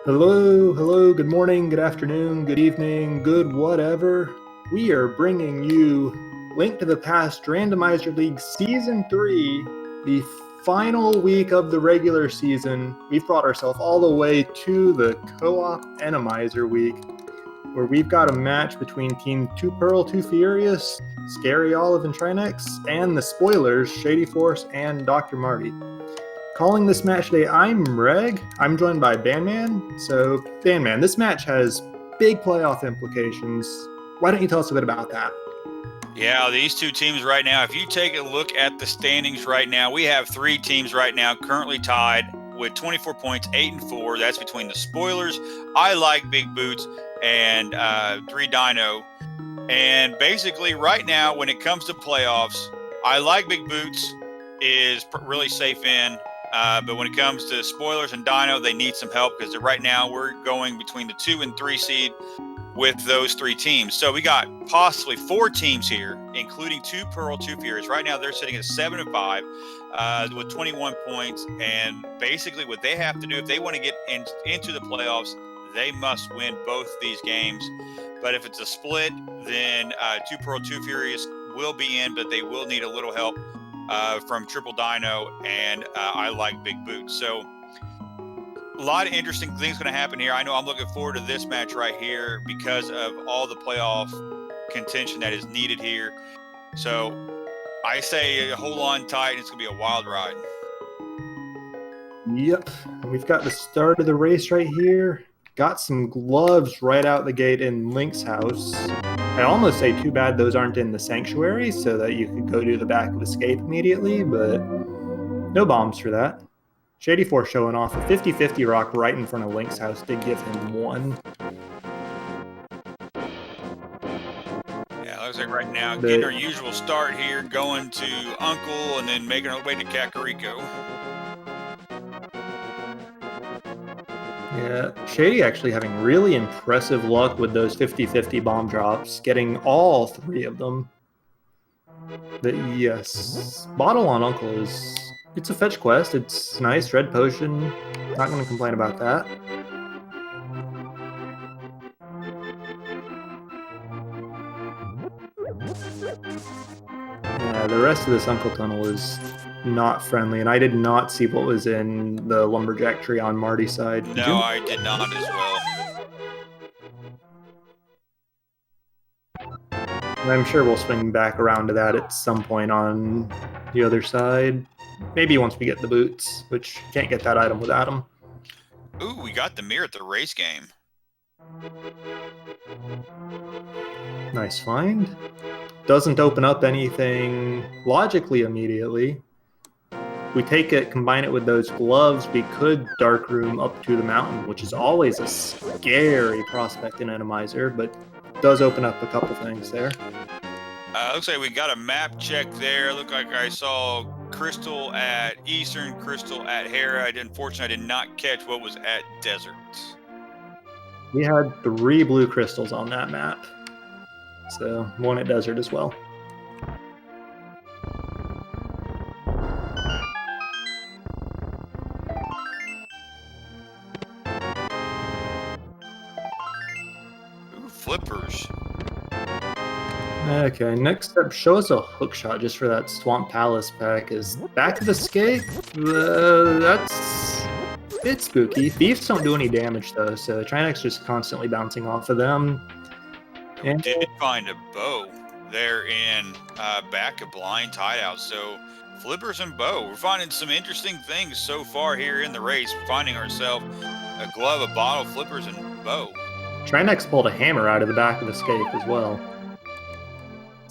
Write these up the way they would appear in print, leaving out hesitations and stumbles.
Hello, good morning, good afternoon, good evening, good whatever. We are bringing you Link to the Past Randomizer League Season 3, the final week of the regular season. We've brought ourselves all the way to the co-op Enemizer week, where we've got a match between Team 2 Pearl, 2 Furious, Scaryolive and Trinexx, and the spoilers, shadyforce and Dr. Marty. Calling this match today, I'm Reg. I'm joined by Bandman. So, Bandman, this match has big playoff implications. Why don't you tell us a bit about that? Yeah, these two teams right now, if you take a look at the standings right now, we have three teams right now currently tied with 24 points, 8 and 4. That's between the spoilers, I Like Big Boots, and 3 Dino. And basically right now, when it comes to playoffs, I Like Big Boots is really safe in. But when it comes to spoilers and Dino, they need some help because right now we're going between the 2 and 3 seed with those three teams. So we got possibly 4 teams here, including 2 Pearl, 2 Furious. Right now they're sitting at 7 and 5 with 21 points. And basically what they have to do if they want to get into the playoffs, they must win both these games. But if it's a split, then 2 Pearl, 2 Furious will be in, but they will need a little help from Triple Dino and I Like Big Boots. So a lot of interesting things going to happen here. I know I'm looking forward to this match right here because of all the playoff contention that is needed here. So I say hold on tight. It's going to be a wild ride. Yep, we've got the start of the race right here. Got some gloves right out the gate in Link's house. I almost say too bad those aren't in the sanctuary so that you could go do the back of escape immediately, but no bombs for that. shadyforce showing off a 50-50 rock right in front of Link's house did give him 1. Yeah, looks like right now getting our usual start here, going to Uncle and then making our way to Kakariko. Yeah, Shady actually having really impressive luck with those 50-50 bomb drops, getting all 3 of them. But yes, Bottle on Uncle it's a fetch quest. It's nice, red potion. Not going to complain about that. Yeah, the rest of this Uncle Tunnel is not friendly, and I did not see what was in the lumberjack tree on Marty's side. No, I did not as well. And I'm sure we'll swing back around to that at some point on the other side. Maybe once we get the boots, which can't get that item without them. Ooh, we got the mirror at the race game. Nice find. Doesn't open up anything logically immediately. We take it, combine it with those gloves, we could dark room up to the mountain, which is always a scary prospect in Enemizer, but does open up a couple things there. Looks like we got a map check there. Looked like I saw Crystal at Eastern, Crystal at Hera. Unfortunately, I did not catch what was at Desert. We had 3 blue crystals on that map, so 1 at Desert as well. Ooh, flippers. Okay, next up, show us a hook shot just for that Swamp Palace pack. Is back of escape? That's a bit spooky. Beefs don't do any damage though, so Trinexx just constantly bouncing off of them. We did find a bow there in back of blind hideout. So flippers and bow. We're finding some interesting things so far here in the race. We're finding ourselves a glove, a bottle, flippers, and bow. Trinexx pulled a hammer out of the back of escape as well.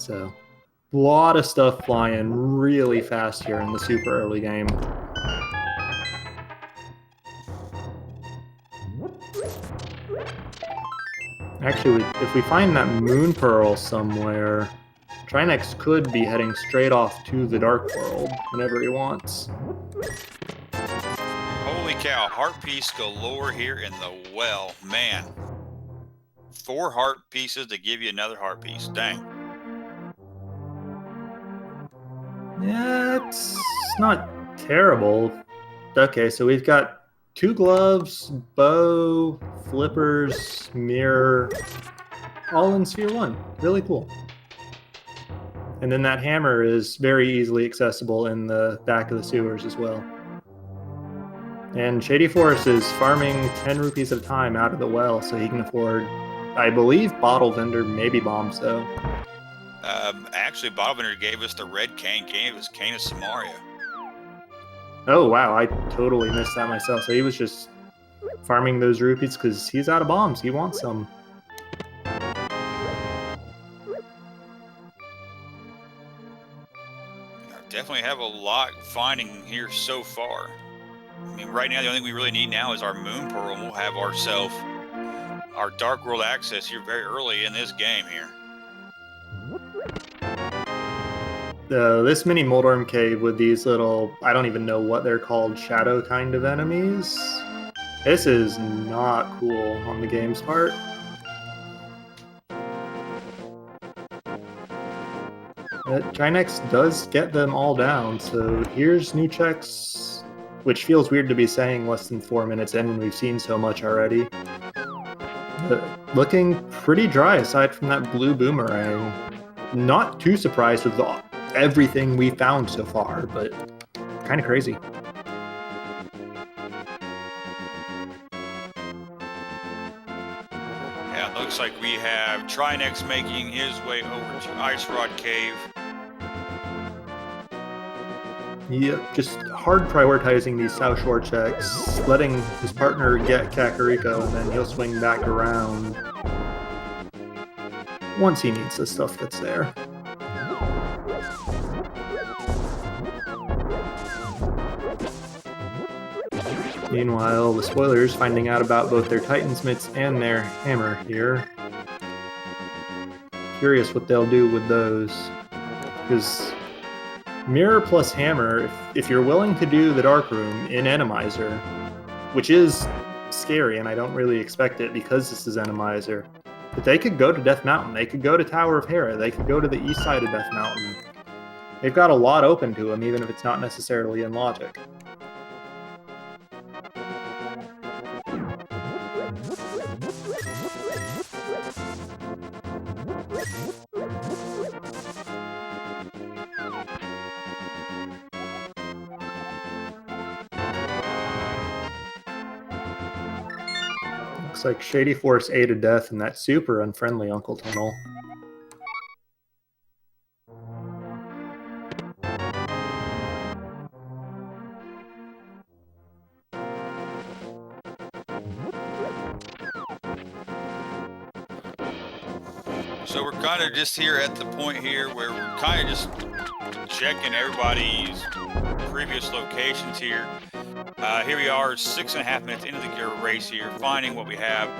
So, a lot of stuff flying really fast here in the super early game. Actually, if we find that Moon Pearl somewhere, Trinexx could be heading straight off to the Dark World whenever he wants. Holy cow, heart piece galore here in the well. Man, 4 heart pieces to give you another heart piece. Dang. Yeah, it's not terrible. Okay, so we've got 2 gloves, bow, flippers, mirror, all in Sphere 1. Really cool. And then that hammer is very easily accessible in the back of the sewers as well. And shadyforce is farming 10 rupees at a time out of the well, so he can afford, I believe, bottle vendor, maybe bombs though. Actually, bottle vendor gave us the red cane, gave us Cane of Samaria. Oh wow, I totally missed that myself. So he was just farming those rupees because he's out of bombs. He wants some. Definitely have a lot finding here so far. I mean, right now the only thing we really need now is our Moon Pearl, and we'll have ourselves our Dark World access here very early in this game here. This mini Moldorm cave with these little, I don't even know what they're called, shadow kind of enemies. This is not cool on the game's part. Trinexx does get them all down, so here's new checks, which feels weird to be saying less than 4 minutes in when we've seen so much already. Looking pretty dry aside from that blue boomerang. Not too surprised with everything we found so far, but kind of crazy. Yeah, it looks like we have Trinexx making his way over to Ice Rod Cave. Yep, just hard prioritizing these South Shore checks, letting his partner get Kakariko, and then he'll swing back around once he needs the stuff that's there. Meanwhile, the spoilers finding out about both their Titan's mitts and their hammer here. Curious what they'll do with those. Because mirror plus hammer, if you're willing to do the dark room in Randomizer, which is scary and I don't really expect it because this is Randomizer, but they could go to Death Mountain, they could go to Tower of Hera, they could go to the east side of Death Mountain. They've got a lot open to them, even if it's not necessarily in logic. Looks like shadyforce ate to death in that super unfriendly Uncle Tunnel. So we're kind of just here at the point here where we're kind of just checking everybody's previous locations here. Here we are 6.5 minutes into the race here, finding what we have,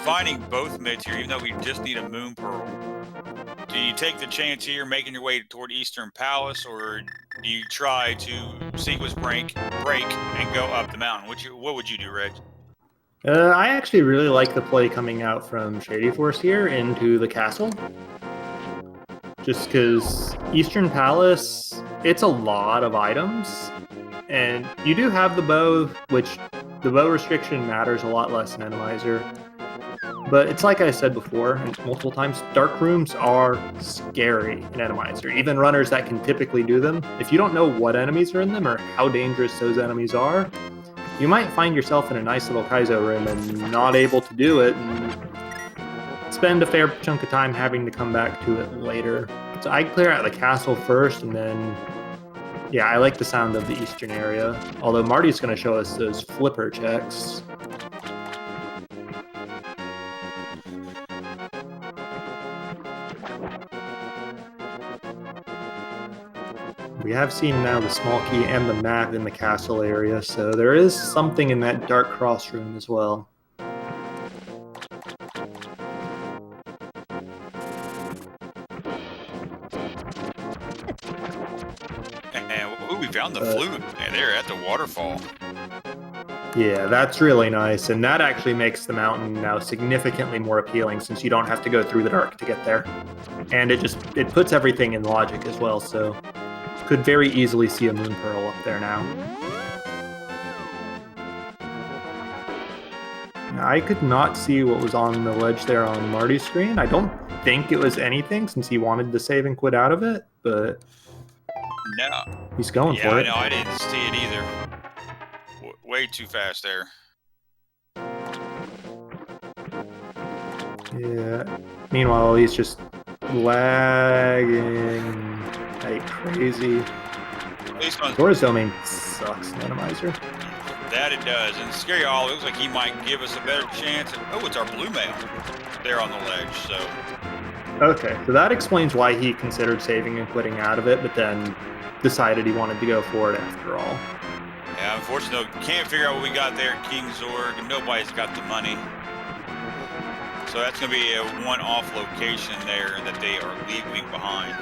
finding both mitts here, even though we just need a Moon Pearl. Do you take the chance here, making your way toward Eastern Palace, or do you try to sequence break, and go up the mountain? What would you do, Reg? I actually really like the play coming out from shadyforce here into the castle. Just because Eastern Palace, it's a lot of items. And you do have the bow, which the bow restriction matters a lot less in Randomizer. But it's like I said before, and multiple times, dark rooms are scary in Randomizer. Even runners that can typically do them, if you don't know what enemies are in them or how dangerous those enemies are, you might find yourself in a nice little Kaizo room and not able to do it, and spend a fair chunk of time having to come back to it later. So I'd clear out the castle first, and then yeah, I like the sound of the eastern area. Although Marty's going to show us those flipper checks. We have seen now the small key and the map in the castle area, so there is something in that dark cross room as well. We found the flute, and they're at the waterfall. Yeah, that's really nice, and that actually makes the mountain now significantly more appealing since you don't have to go through the dark to get there. And it puts everything in logic as well, so could very easily see a Moon Pearl up there now. I could not see what was on the ledge there on Marty's screen. I don't think it was anything since he wanted to save and quit out of it, but No. he's going for it. Yeah, I didn't see it either. Way too fast there. Yeah. Meanwhile, he's just lagging like crazy. Dora's domain sucks, Randomizer. That it does. And Scaryolive looks like he might give us a better chance. Oh, it's our blue male there on the ledge. So. Okay, so that explains why he considered saving and quitting out of it, but then decided he wanted to go for it after all. Yeah, unfortunately, can't figure out what we got there in King Zorg, and nobody's got the money. So that's going to be a one-off location there that they are leaving behind.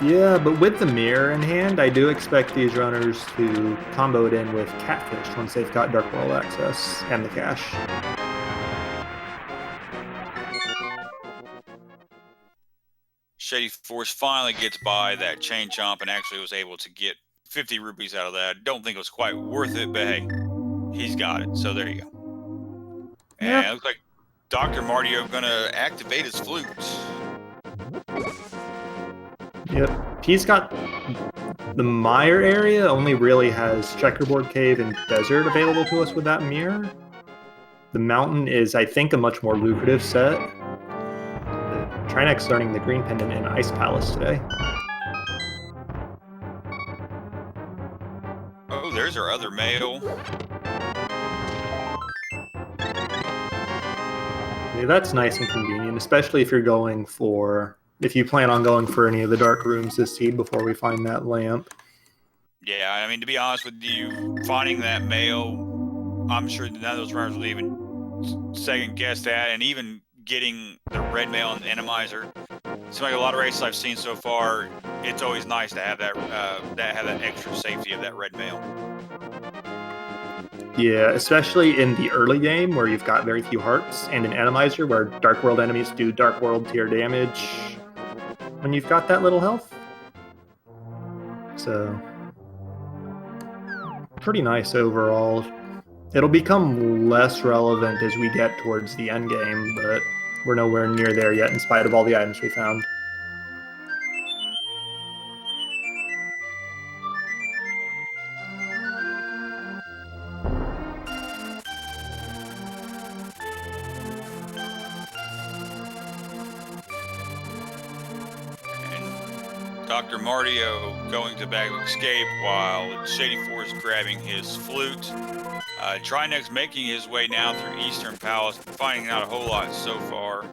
Yeah, but with the mirror in hand, I do expect these runners to combo it in with Catfish once they've got Dark World access and the cash. Shadyforce finally gets by that chain chomp and actually was able to get 50 rupees out of that. Don't think it was quite worth it, but hey, he's got it. So there you go. Yeah. And it looks like Dr. Martio going to activate his flutes. Yep. He's got the Mire area only really has Checkerboard Cave and Desert available to us with that mirror. The mountain is, I think, a much more lucrative set. Trinexx starting the green pendant in Ice Palace today. Oh, there's our other male. Yeah, that's nice and convenient, especially if you're going for, if you plan on going for any of the dark rooms this seed before we find that lamp. Yeah, I mean, to be honest with you, finding that male, I'm sure none of those runners will even second guess that, and even getting the red male and Randomizer. Seems like a lot of races I've seen so far, it's always nice to have that have that extra safety of that red male. Yeah, especially in the early game where you've got very few hearts, and an Randomizer where Dark World enemies do Dark World tier damage when you've got that little health. So, pretty nice overall. It'll become less relevant as we get towards the end game, but we're nowhere near there yet in spite of all the items we found. Dr. Martio going to back escape while Shadyforce grabbing his flute. Trinexx making his way now through Eastern Palace, finding out a whole lot so far.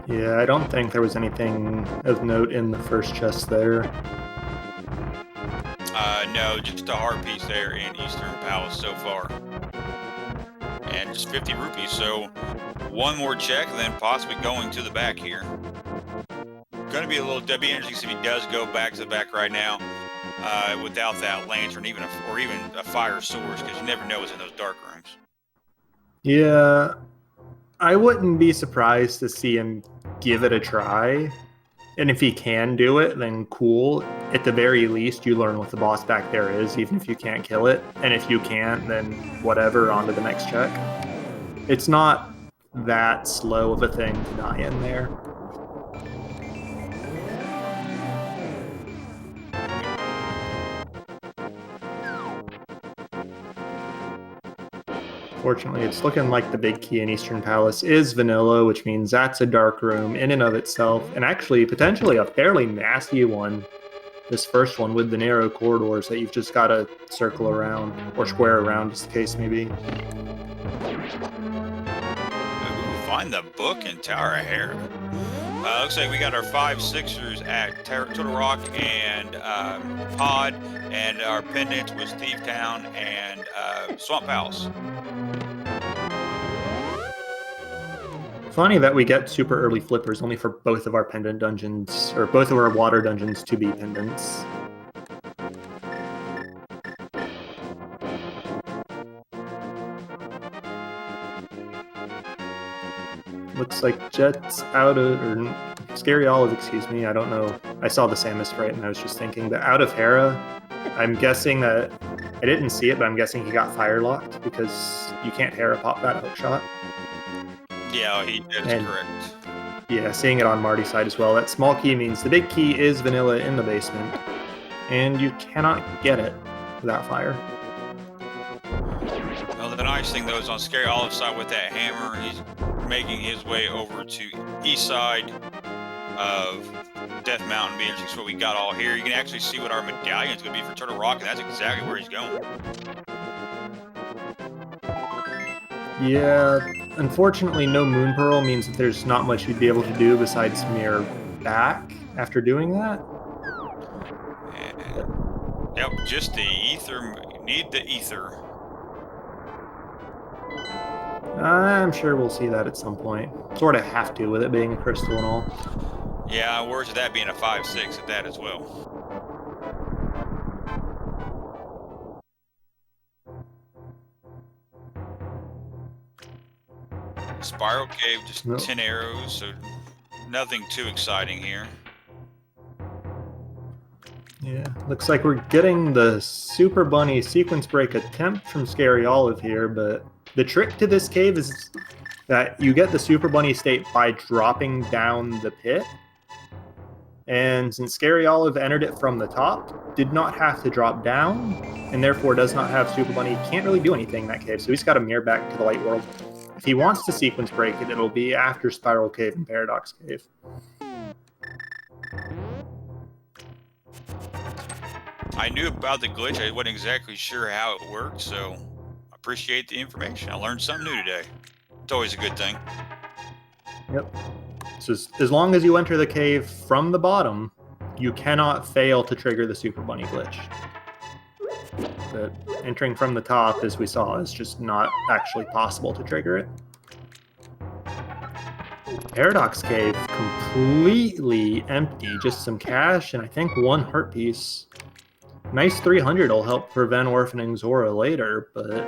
Yeah, I don't think there was anything of note in the first chest there. No, just a heart piece there in Eastern Palace so far. And just 50 rupees, so one more check, and then possibly going to the back here. Going to be it'd be interesting if he does go back to the back right now without that lantern, or even a fire source, because you never know what's in those dark rooms. Yeah, I wouldn't be surprised to see him give it a try. And if he can do it, then cool. At the very least, you learn what the boss back there is, even if you can't kill it. And if you can't, then whatever, on to the next check. It's not that slow of a thing to die in there. Fortunately, it's looking like the big key in Eastern Palace is vanilla, which means that's a dark room in and of itself, and actually potentially a fairly nasty one. This first one with the narrow corridors that you've just got to circle around, or square around, as the case may be. Ooh, find the book in Tower of Hera. Looks like we got our 5-6ers at Turtle Rock and Pod, and our pendant was Thief Town and Swamp Palace. Funny that we get super early flippers only for both of our pendant dungeons, or both of our water dungeons to be pendants. Looks like Jet's out of, or Scaryolive, excuse me, I don't know. I saw the Samus right and I was just thinking, but out of Hera, I'm guessing that I didn't see it, but I'm guessing he got fire locked because you can't Hera pop that hook shot. Yeah, that's correct. Yeah, seeing it on Marty's side as well. That small key means the big key is vanilla in the basement, and you cannot get it without fire. Well, the nice thing, though, is on Scaryolive's side with that hammer, he's making his way over to east side of Death Mountain, being what we got all here. You can actually see what our medallion's going to be for Turtle Rock, and that's exactly where he's going. Yeah, unfortunately, no Moon Pearl means that there's not much you'd be able to do besides mirror back after doing that. And, yep, just the ether. Need the ether. I'm sure we'll see that at some point. Sort of have to, with it being a crystal and all. Yeah, words of that being a 5-6 at that as well. Spiral Cave, just 10 arrows, so nothing too exciting here. Yeah, looks like we're getting the Super Bunny sequence break attempt from Scaryolive here, but the trick to this cave is that you get the Super Bunny state by dropping down the pit. And since Scaryolive entered it from the top, did not have to drop down, and therefore does not have Super Bunny, can't really do anything in that cave, so he's got to mirror back to the light world. If he wants to sequence break it, it'll be after Spiral Cave and Paradox Cave. I knew about the glitch. I wasn't exactly sure how it worked, so I appreciate the information. I learned something new today. It's always a good thing. Yep. So as long as you enter the cave from the bottom, you cannot fail to trigger the Super Bunny glitch. But entering from the top, as we saw, is just not actually possible to trigger it. Paradox Cave, completely empty. Just some cash and I think one heart piece. Nice 300 will help prevent orphaning Zora later, but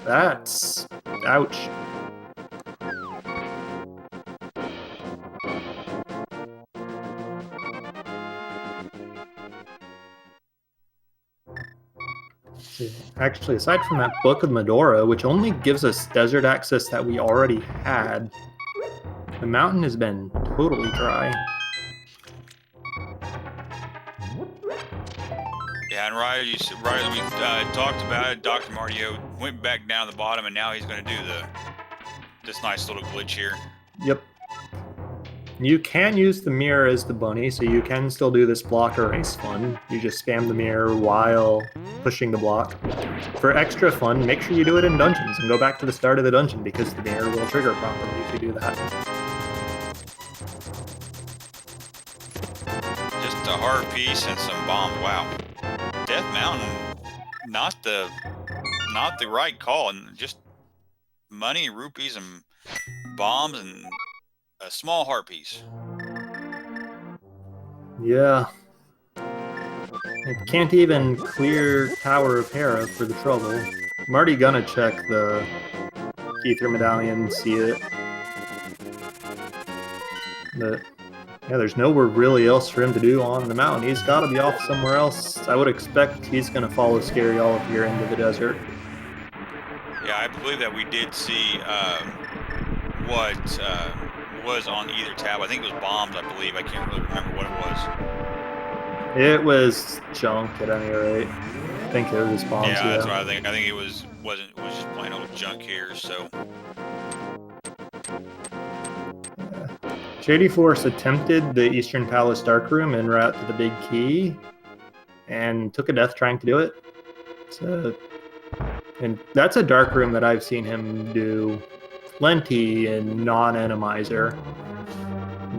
that's... ouch. Actually, aside from that Book of Medora, which only gives us desert access that we already had, the mountain has been totally dry. Yeah, and right as we talked about it, Dr. Martio went back down to the bottom, and now he's going to do this nice little glitch here. Yep. You can use the mirror as the bunny, so you can still do this block or race fun. You just spam the mirror while pushing the block. For extra fun, make sure you do it in dungeons and go back to the start of the dungeon because the mirror will trigger properly if you do that. Just a hard piece and some bombs. Wow. Death Mountain, not the right call, and just money, rupees, and bombs, and a small heart piece. Yeah. It can't even clear Tower of Hera for the trouble. I'm already gonna check the Ether Medallion, see it. But yeah, there's nowhere really else for him to do on the mountain. He's got to be off somewhere else. I would expect he's going to follow Scaryolive here into the desert. Yeah, I believe that we did see what was on either tab. I think it was bombs, I believe. I can't really remember what it was. It was junk at any rate. I think it was bombs. Yeah, that's what I think. I think it was just plain old junk here. So. Shadyforce attempted the Eastern Palace Dark Room en route to the Big Key, and took a death trying to do it. So, and that's a Dark Room that I've seen him do plenty in non-Randomizer,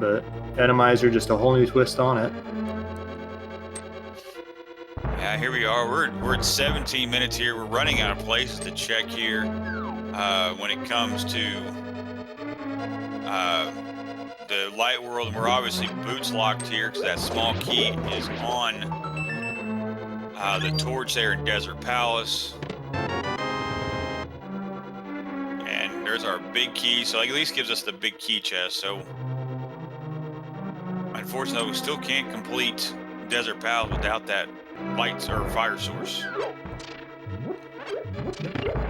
but Randomizer just a whole new twist on it. Yeah, here we are. We're at 17 minutes here. We're running out of places to check here when it comes to the light world, and we're obviously boots locked here because that small key is on the torch there in Desert Palace. And there's our big key, so at least gives us the big key chest. So unfortunately, we still can't complete Desert Palace without that lights or fire source.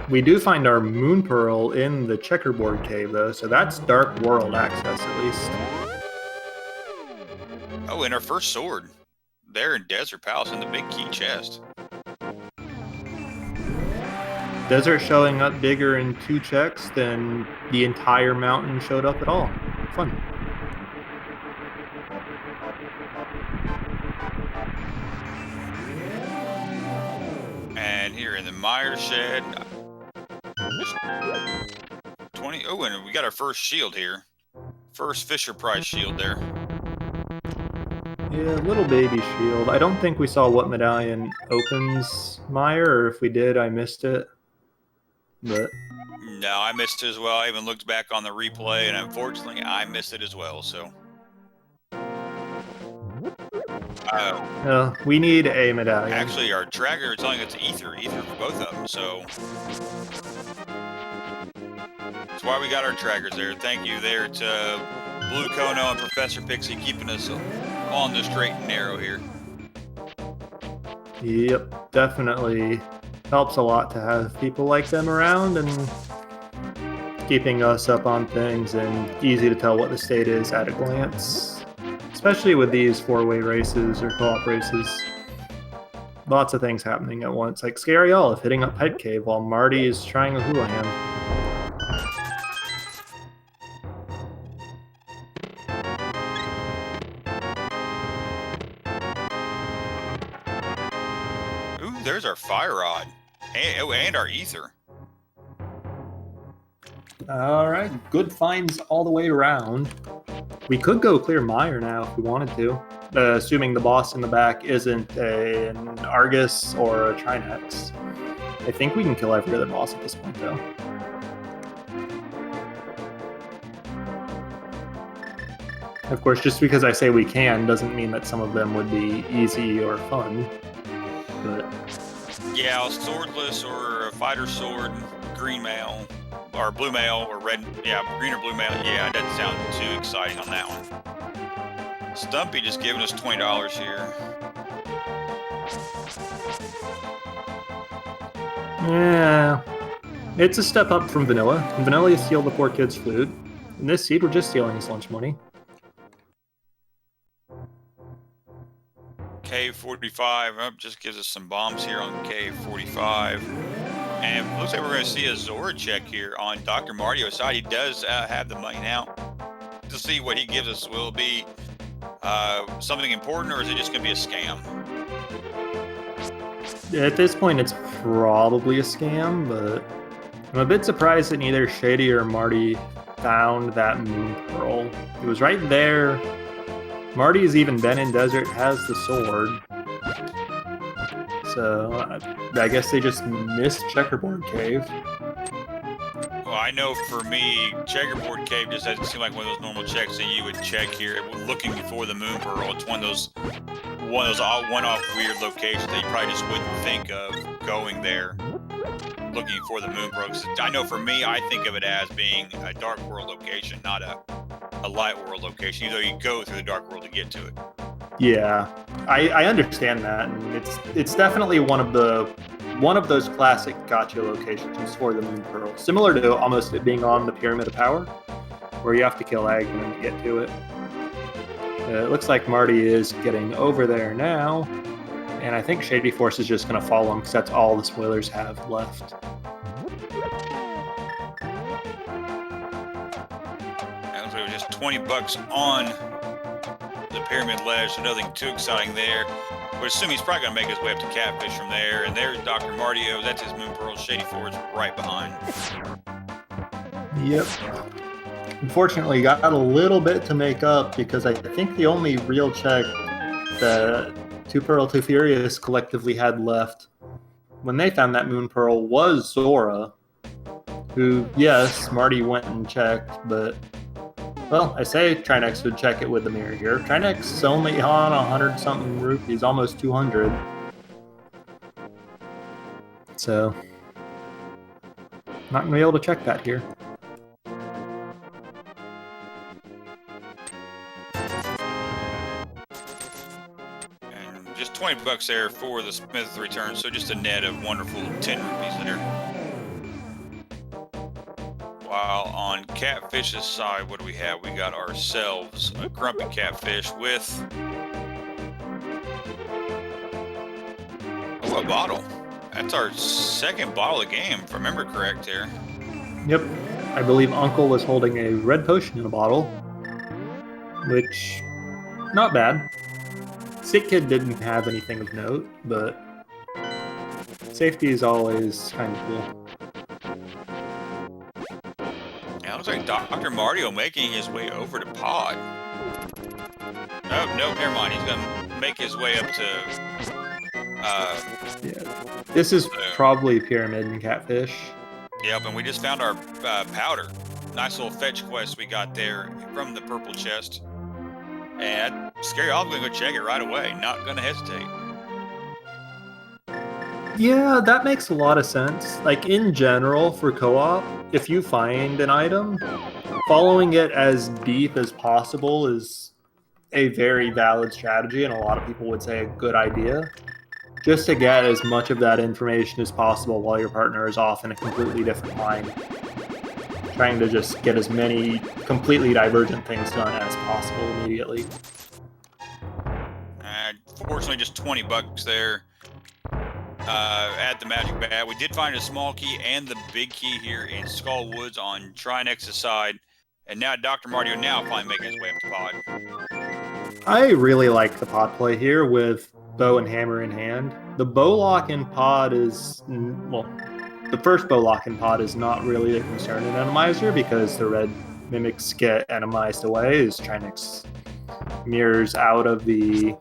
We do find our moon pearl in the checkerboard cave, though, so that's dark world access at least. Oh, and our first sword. There in Desert Palace in the big key chest. Desert showing up bigger in 2 checks than the entire mountain showed up at all. Fun. And here in the Meyer shed, 20. Oh, and we got our first shield here. First Fisher Price shield there. Yeah, little baby shield. I don't think we saw what medallion opens Meyer, or if we did, I missed it. But no, I missed it as well. I even looked back on the replay, and unfortunately, I missed it as well. So, we need a medallion. Actually, our tracker is telling us ether for both of them. So that's why we got our trackers there. Thank you there to Blue Kono and Professor Pixie keeping us on the straight and narrow here. Yep, definitely helps a lot to have people like them around and keeping us up on things and easy to tell what the state is at a glance, especially with these 4-way races or co-op races. Lots of things happening at once, like Scaryolive hitting up Pipe Cave while Marty is trying a hula hand. There's our fire rod, and our ether. All right, good finds all the way around. We could go clear Meyer now if we wanted to, assuming the boss in the back isn't an Argus or a Trinexx. I think we can kill every other boss at this point, though. Of course, just because I say we can doesn't mean that some of them would be easy or fun. But yeah, a swordless or a fighter sword, green mail, or blue mail, or red, yeah, green or blue mail. Yeah, it doesn't sound too exciting on that one. Stumpy just giving us $20 here. Yeah, it's a step up from Vanilla. In Vanilla, you steal the poor kid's food. In this seed, we're just stealing his lunch money. K45 just gives us some bombs here on K45. And it looks like we're going to see a Zora check here on Dr. Mario's side. He does have the money now. To see what he gives us, will it be something important, or is it just going to be a scam? At this point, it's probably a scam, but I'm a bit surprised that neither Shady or Marty found that moon pearl. It was right there. Marty's even been in Desert, has the sword. So I guess they just missed Checkerboard Cave. Well, I know for me, Checkerboard Cave just doesn't seem like one of those normal checks that you would check here looking for the moon pearl. It's one of those one-off weird locations that you probably just wouldn't think of going there looking for the moon pearl. I know for me, I think of it as being a dark world location, not a light world location, even though you go through the dark world to get to it. Yeah, I understand that, and it's definitely one of those classic gotcha locations for the moon pearl, similar to almost it being on the Pyramid of Power, where you have to kill Agnew to get to it. It looks like Marty is getting over there now, and I think Shady Force is just going to follow him because that's all the spoilers have left. That was just $20 on the Pyramid Ledge, so nothing too exciting there. But assume he's probably going to make his way up to Catfish from there. And there's Dr. Martio. That's his moon pearl. Shady Force right behind. Yep. Unfortunately, got a little bit to make up because I think the only real check that Two Pearl, Two Furious collectively had left when they found that moon pearl was Zora, who, yes, Marty went and checked, but, well, I say Trinexx would check it with the mirror here. Trinexx is only on 100-something rupees, almost 200. So, not going to be able to check that here. And just $20 there for the Smith return, so just a net of wonderful 10 rupees there. While on Catfish's side, what do we have? We got ourselves a Grumpy Catfish with a bottle. That's our second bottle of the game, if I remember correct here. Yep. I believe Uncle was holding a red potion in a bottle, which, not bad. Sick Kid didn't have anything of note, but safety is always kind of cool. Yeah, it looks like Dr. Mario making his way over to Pod. Oh, no, never mind. He's going to make his way up to... yeah. This is probably Pyramid and Catfish. Yep, and we just found our powder. Nice little fetch quest we got there from the purple chest. And Scaryolive going to go check it right away. Not going to hesitate. Yeah, that makes a lot of sense. Like, in general, for co-op, if you find an item, following it as deep as possible is a very valid strategy, and a lot of people would say a good idea. Just to get as much of that information as possible while your partner is off in a completely different line. Trying to just get as many completely divergent things done as possible immediately. Fortunately, just $20 there. At the magic bat. We did find a small key and the big key here in Skull Woods on Trinexx's side. And now Dr. Mario finally making his way up to Pod. I really like the Pod play here with bow and hammer in hand. The bow lock in Pod is, well, the first bow lock in Pod is not really a concern in Randomizer because the red mimics get atomized away as Trinexx mirrors out of the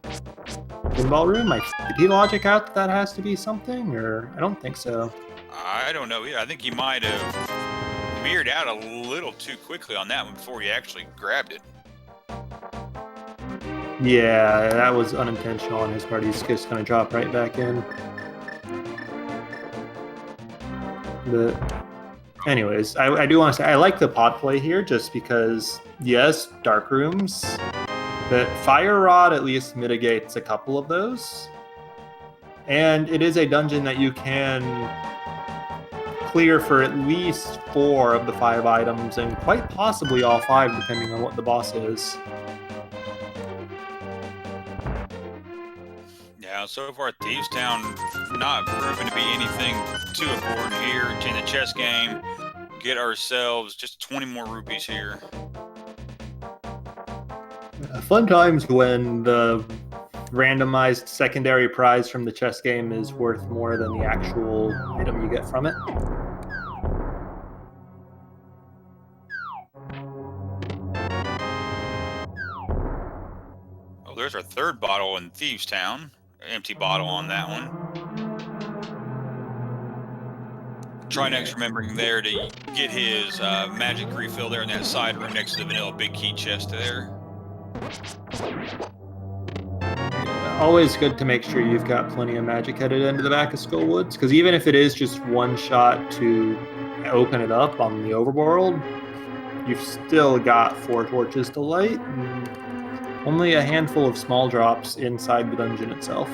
pinball room. Did he logic out that has to be something, or I don't think so. I don't know either. I think he might have mirrored out a little too quickly on that one before he actually grabbed it. Yeah, that was unintentional on his part. He's just going to drop right back in. But anyways, I do want to say I like the Pod play here just because, yes, dark rooms, but Fire Rod at least mitigates a couple of those. And it is a dungeon that you can clear for at least 4 of the 5 items, and quite possibly all 5 depending on what the boss is. Yeah, so far Thieves Town not proven to be anything too important here in the chess game. Get ourselves just 20 more rupees here. Fun times when the randomized secondary prize from the chess game is worth more than the actual item you get from it. Oh, there's our third bottle in Thieves Town. Empty bottle on that one. Trinexx remembering there to get his magic refill there in that side room next to the vanilla big key chest there. Always good to make sure you've got plenty of magic headed into the back of Skull Woods, because even if it is just one shot to open it up on the overworld, you've still got 4 torches to light, and only a handful of small drops inside the dungeon itself.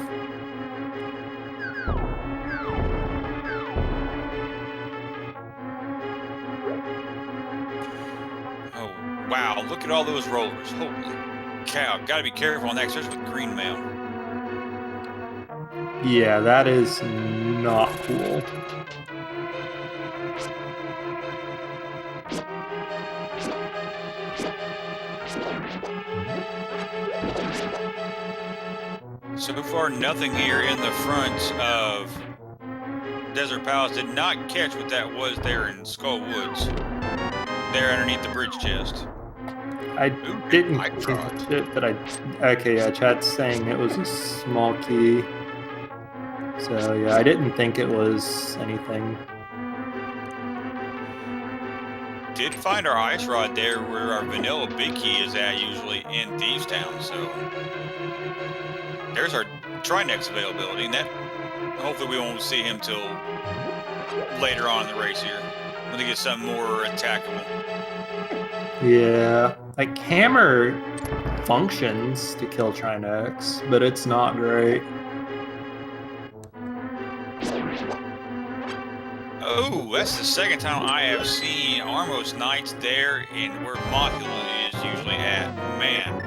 Oh, wow, look at all those rollers. Holy cow, gotta be careful on that, especially with green mail. Yeah, that is not cool. So far, nothing here in the front of Desert Palace. Did not catch what that was there in Skull Woods. There underneath the bridge chest. I didn't catch it, but okay, yeah, chat's saying it was a small key. So yeah, I didn't think it was anything. Did find our ice rod there where our vanilla big key is at usually in Thieves Town, so there's our Trinexx availability, and that hopefully we won't see him till later on in the race here. When they get something more attackable. Yeah, like hammer functions to kill Trinexx, but it's not great. Oh, that's the second time I have seen Armos Knights there and where Mocula is usually at. Man.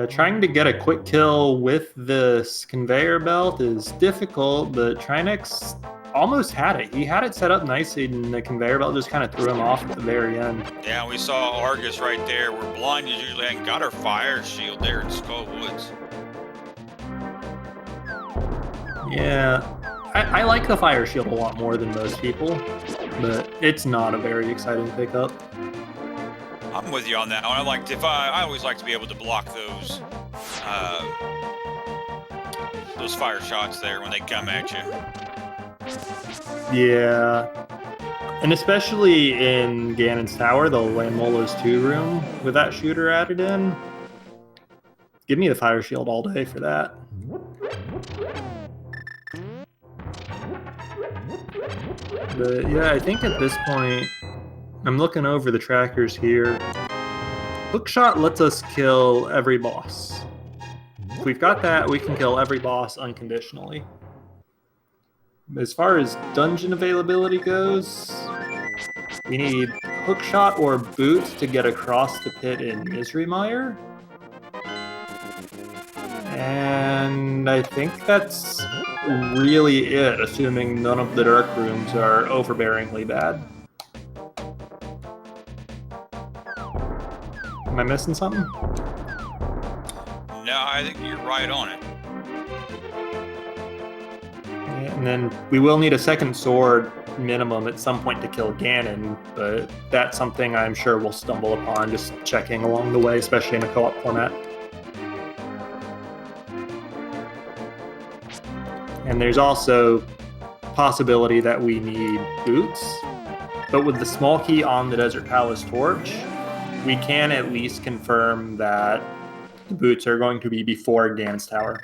Trying to get a quick kill with this conveyor belt is difficult, but Trinexx almost had it. He had it set up nicely, and the conveyor belt just kind of threw him off at the very end. Yeah, we saw Argus right there where Blind is usually hadn't got her fire shield there in Skull Woods. Yeah, I like the fire shield a lot more than most people, but it's not a very exciting pickup. I'm with you on that one. I always like to be able to block those fire shots there when they come at you. Yeah, and especially in Ganon's Tower, the Lanmola's 2 room with that shooter added in. Give me the fire shield all day for that. But yeah, I think at this point, I'm looking over the trackers here. Hookshot lets us kill every boss. If we've got that, we can kill every boss unconditionally. As far as dungeon availability goes, we need Hookshot or Boot to get across the pit in Misery-Mire. And I think that's really it, assuming none of the dark rooms are overbearingly bad. Am I missing something? No, I think you're right on it. Yeah, and then we will need a second sword minimum at some point to kill Ganon, but that's something I'm sure we'll stumble upon just checking along the way, especially in a co-op format. And there's also possibility that we need boots, but with the small key on the Desert Palace torch, we can at least confirm that the boots are going to be before Ganon's Tower.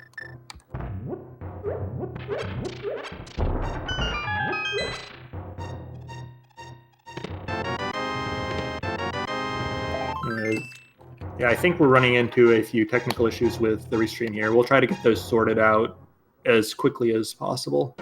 Yeah, I think we're running into a few technical issues with the restream here. We'll try to get those sorted out as quickly as possible.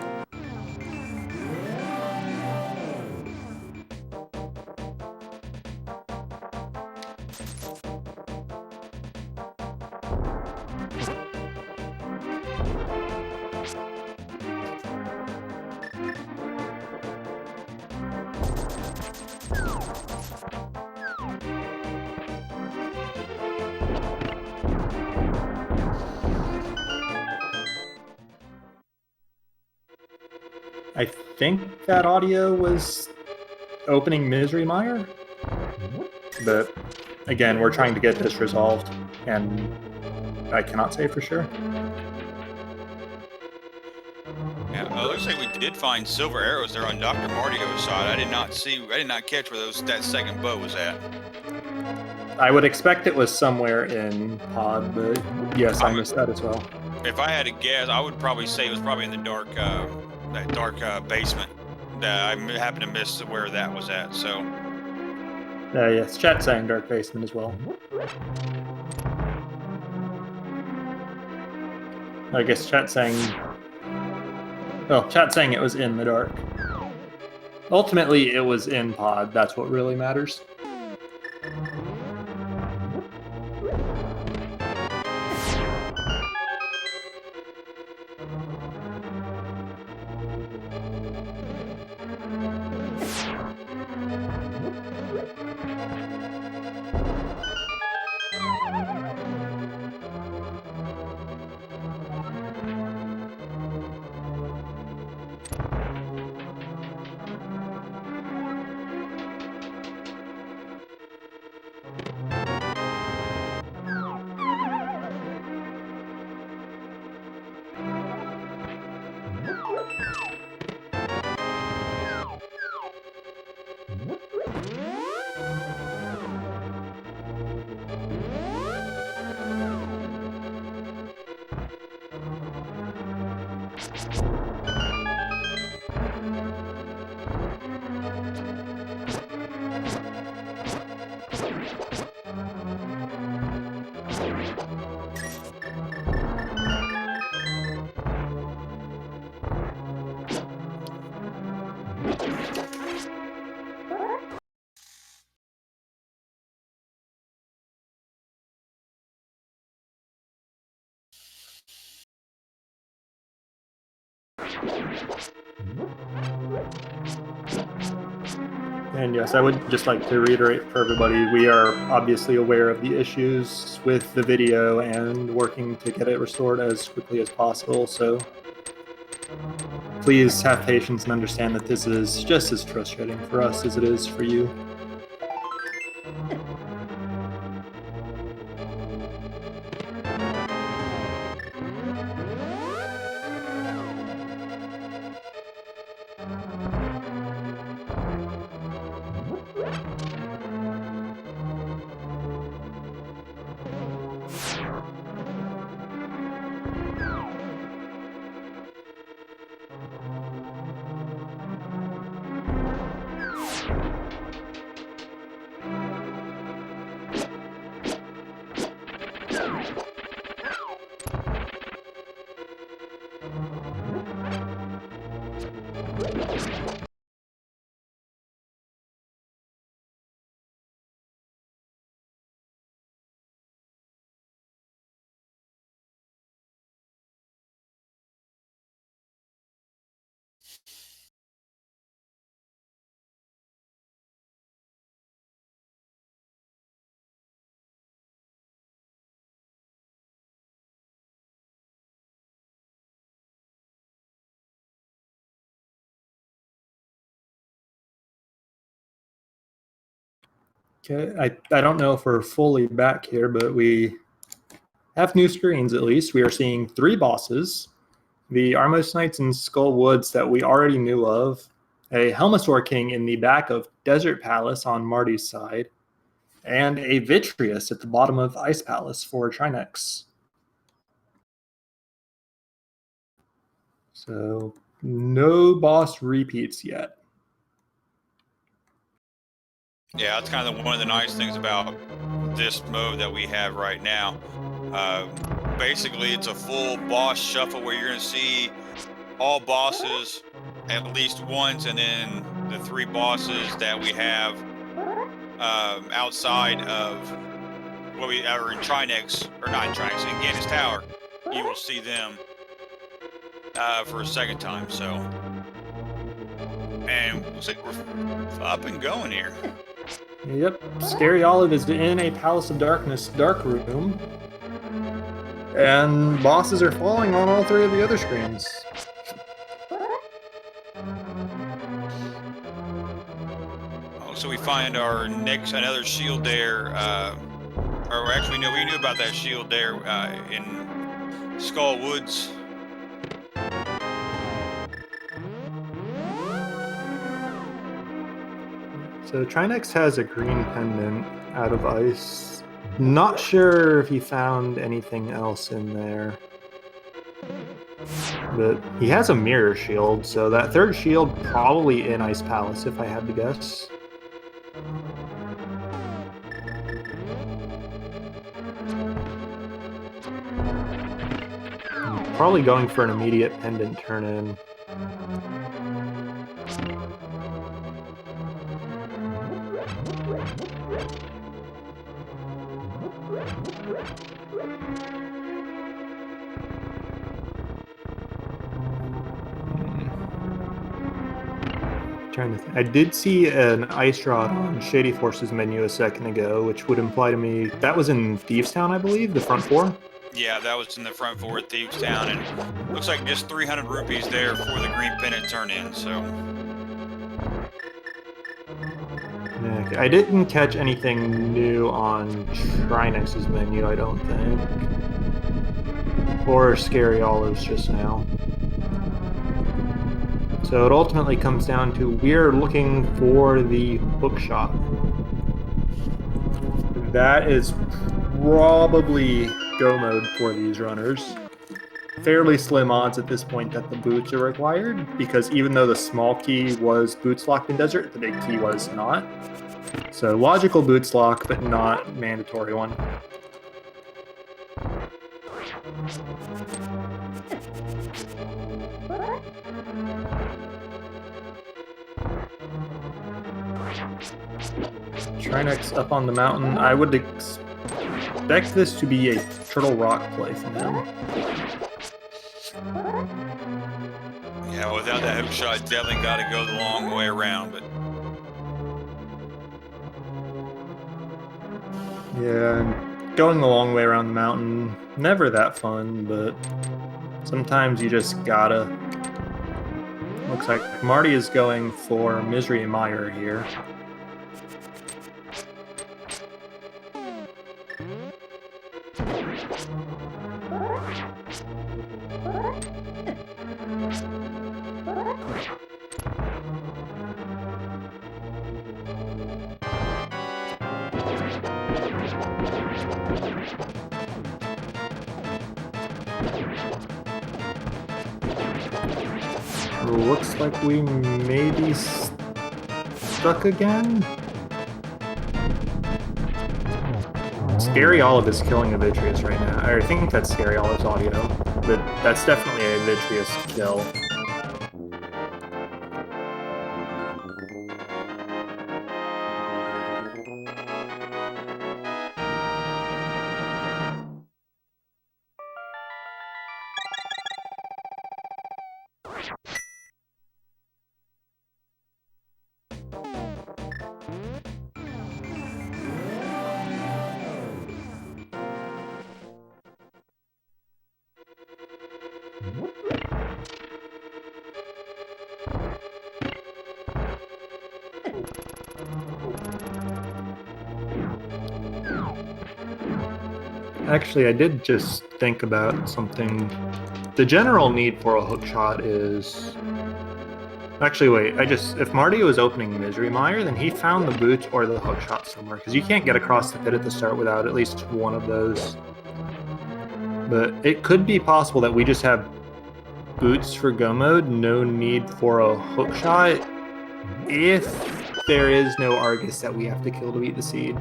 I think that audio was opening Misery-Mire, but again, we're trying to get this resolved, and I cannot say for sure. Yeah, it looks like we did find silver arrows there on Dr. Martio's side. I did not catch where that second bow was at. I would expect it was somewhere in Pod, but yes, I missed that as well. If I had to guess, I would probably say it was probably in the dark basement. I happened to miss where that was at, so. Yes, chat saying dark basement as well. I guess chat saying it was in the dark. Ultimately, it was in Pod. That's what really matters. And yes, I would just like to reiterate for everybody, we are obviously aware of the issues with the video and working to get it restored as quickly as possible, so please have patience and understand that this is just as frustrating for us as it is for you. Okay, I don't know if we're fully back here, but we have new screens at least. We are seeing 3 bosses, the Armos Knights in Skull Woods that we already knew of, a Helmasaur King in the back of Desert Palace on Marty's side, and a Vitreous at the bottom of Ice Palace for Trinexx. So no boss repeats yet. Yeah, that's kind of one of the nice things about this mode that we have right now. Basically, it's a full boss shuffle where you're going to see all bosses at least once, and then the 3 bosses that we have outside of what we are in Trinexx, or not in Trinexx, in Ganis Tower. You will see them for a second time. So, and looks like we're up and going here. Yep, Scaryolive is in a Palace of Darkness dark room, and bosses are falling on all 3 of the other screens. Oh, so we find our next another shield there, or actually no, we knew about that shield there in Skull Woods. So Trinexx has a green pendant out of ice. Not sure if he found anything else in there. But he has a mirror shield, so that 3rd shield probably in Ice Palace if I had to guess. Probably going for an immediate pendant turn in. I did see an ice rod on Shadyforce's menu a second ago, which would imply to me that was in Thieves Town, I believe, the front 4. Yeah, that was in the front 4 at Thieves Town, and looks like just 300 rupees there for the green pendant turn in. So yeah, I didn't catch anything new on Trinexx's menu, I don't think, or Scaryolive's just now. So it ultimately comes down to we're looking for the hook shot. That is probably go mode for these runners. Fairly slim odds at this point that the boots are required, because even though the small key was boots locked in Desert, the big key was not. So logical boots lock, but not mandatory one. Trinexx up on the mountain. I would expect this to be a Turtle Rock play from him. Yeah, without that hook shot, definitely got to go the long way around. But yeah, going the long way around the mountain, never that fun, but sometimes you just gotta. Looks like Marty is going for Misery Mire here. Looks like we may be stuck again. Scaryolive is killing a Vitreous right now. I think that's Scaryolive's audio, but that's definitely a Vitreous kill. Actually, I did just think about something. The general need for a hook shot is... Actually, wait, if Marty was opening Misery Mire, then he found the boots or the hook shot somewhere, because you can't get across the pit at the start without at least one of those. But it could be possible that we just have boots for go mode, no need for a hook shot, if there is no Argus that we have to kill to beat the seed.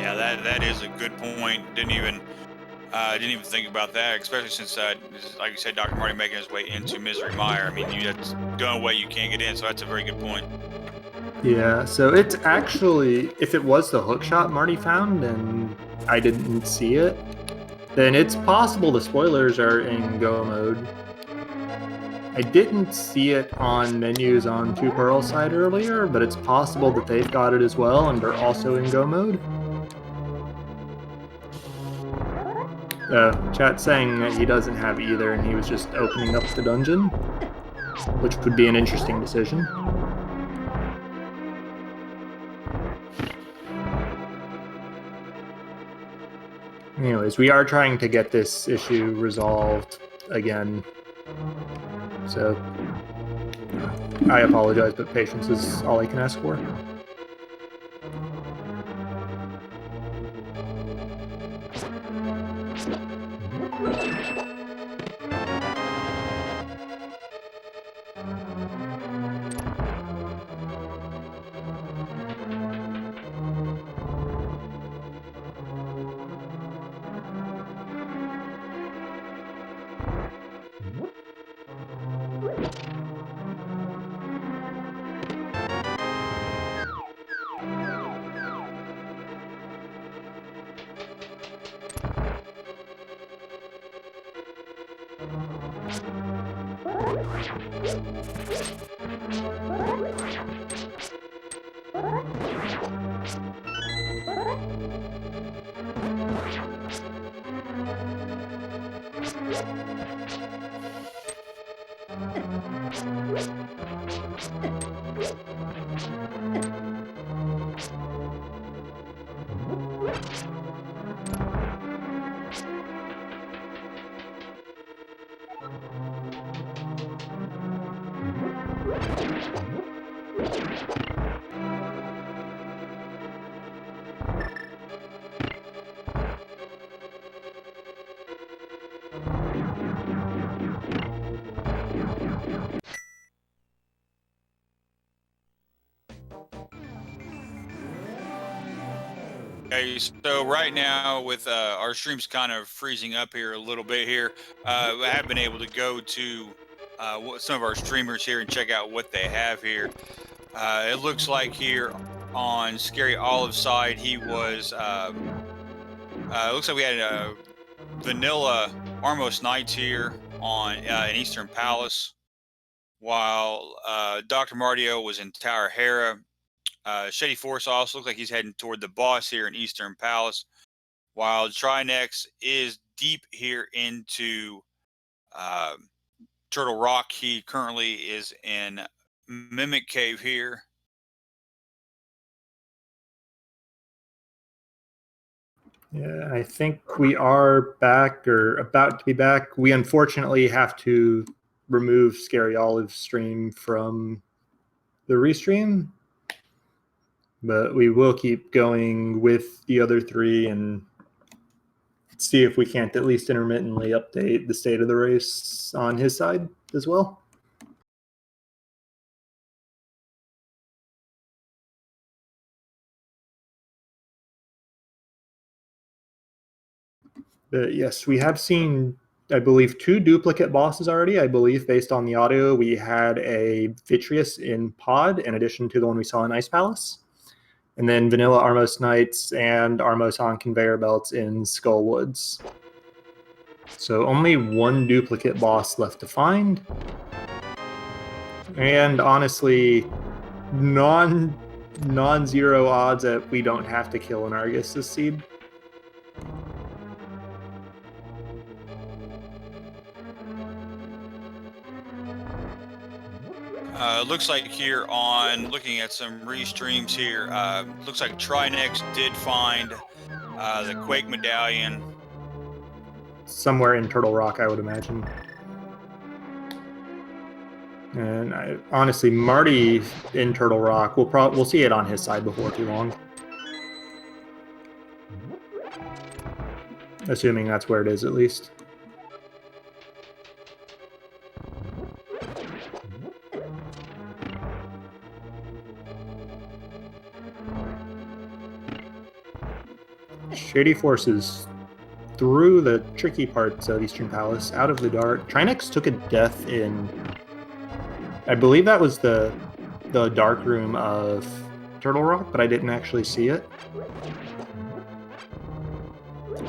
yeah, that is a good point. Didn't even think about that, especially since, like you said, Dr. Marty making his way into Misery Mire. I mean, that's going away, you can't get in, so that's a very good point. Yeah, so it's actually, if it was the hook shot Marty found and I didn't see it, then it's possible the spoilers are in go mode. I didn't see it on menus on Two Pearl side earlier, but it's possible that they've got it as well and they're also in go mode. Chat's saying that he doesn't have either and he was just opening up the dungeon, which would be an interesting decision. Anyways, we are trying to get this issue resolved again. So, I apologize, but patience is all I can ask for. Okay, so right now with our stream's kind of freezing up here a little bit here, I have been able to go to some of our streamers here and check out what they have here. It looks like here on Scaryolive's side, he was. It looks like we had Vanilla Armos Knights here on in Eastern Palace, while Dr. Mardio was in Tower Hera. Shadyforce also looks like he's heading toward the boss here in Eastern Palace, while Trinexx is deep here into Turtle Rock. He currently is in Mimic Cave here. Yeah, I think we are back or about to be back. We unfortunately have to remove Scaryolive's stream from the restream, but we will keep going with the other three and see if we can't at least intermittently update the state of the race on his side as well. But yes, we have seen, I believe, 2 duplicate bosses already. I believe, based on the audio, we had a Vitreous in Pod in addition to the one we saw in Ice Palace. And then Vanilla Armos Knights and Armos on conveyor belts in Skull Woods. So only 1 duplicate boss left to find. And honestly, non-zero odds that we don't have to kill an Argus this seed. Looks like here on looking at some restreams here, looks like Trinexx did find the Quake medallion somewhere in Turtle Rock, I would imagine. And honestly, Marty in Turtle Rock, we'll see it on his side before too long. Assuming that's where it is, at least. Shadyforce is through the tricky parts of Eastern Palace, out of the dark. Trinexx took a death in, I believe that was the dark room of Turtle Rock, but I didn't actually see it.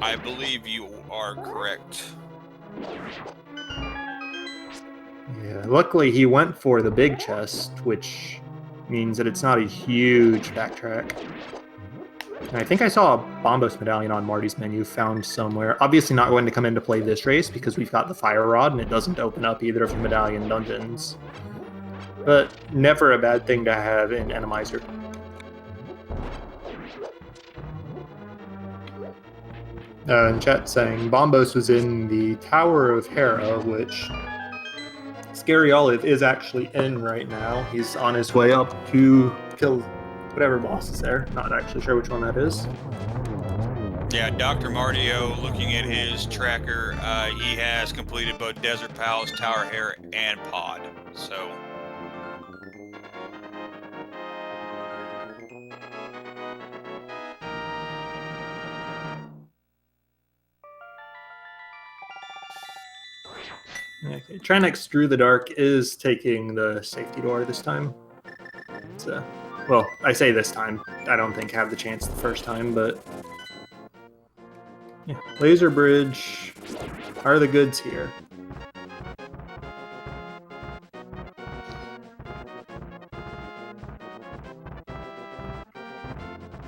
I believe you are correct. Yeah, luckily he went for the big chest, which means that it's not a huge backtrack. And I think I saw a Bombos medallion on Marty's menu found somewhere. Obviously not going to come into play this race because we've got the Fire Rod and it doesn't open up either of the medallion dungeons. But never a bad thing to have in Randomizer. In chat saying Bombos was in the Tower of Hera, which Scaryolive is actually in right now. He's on his way up to kill whatever boss is there. Not actually sure which one that is. Yeah, Dr. Mardio, looking at his tracker, he has completed both Desert Palace, Tower Hera, and Pod. So. Okay, Trinexx Through the Dark is taking the safety door this time. So, well, I say this time. I don't think I have the chance the first time, but yeah, Laser Bridge are the goods here.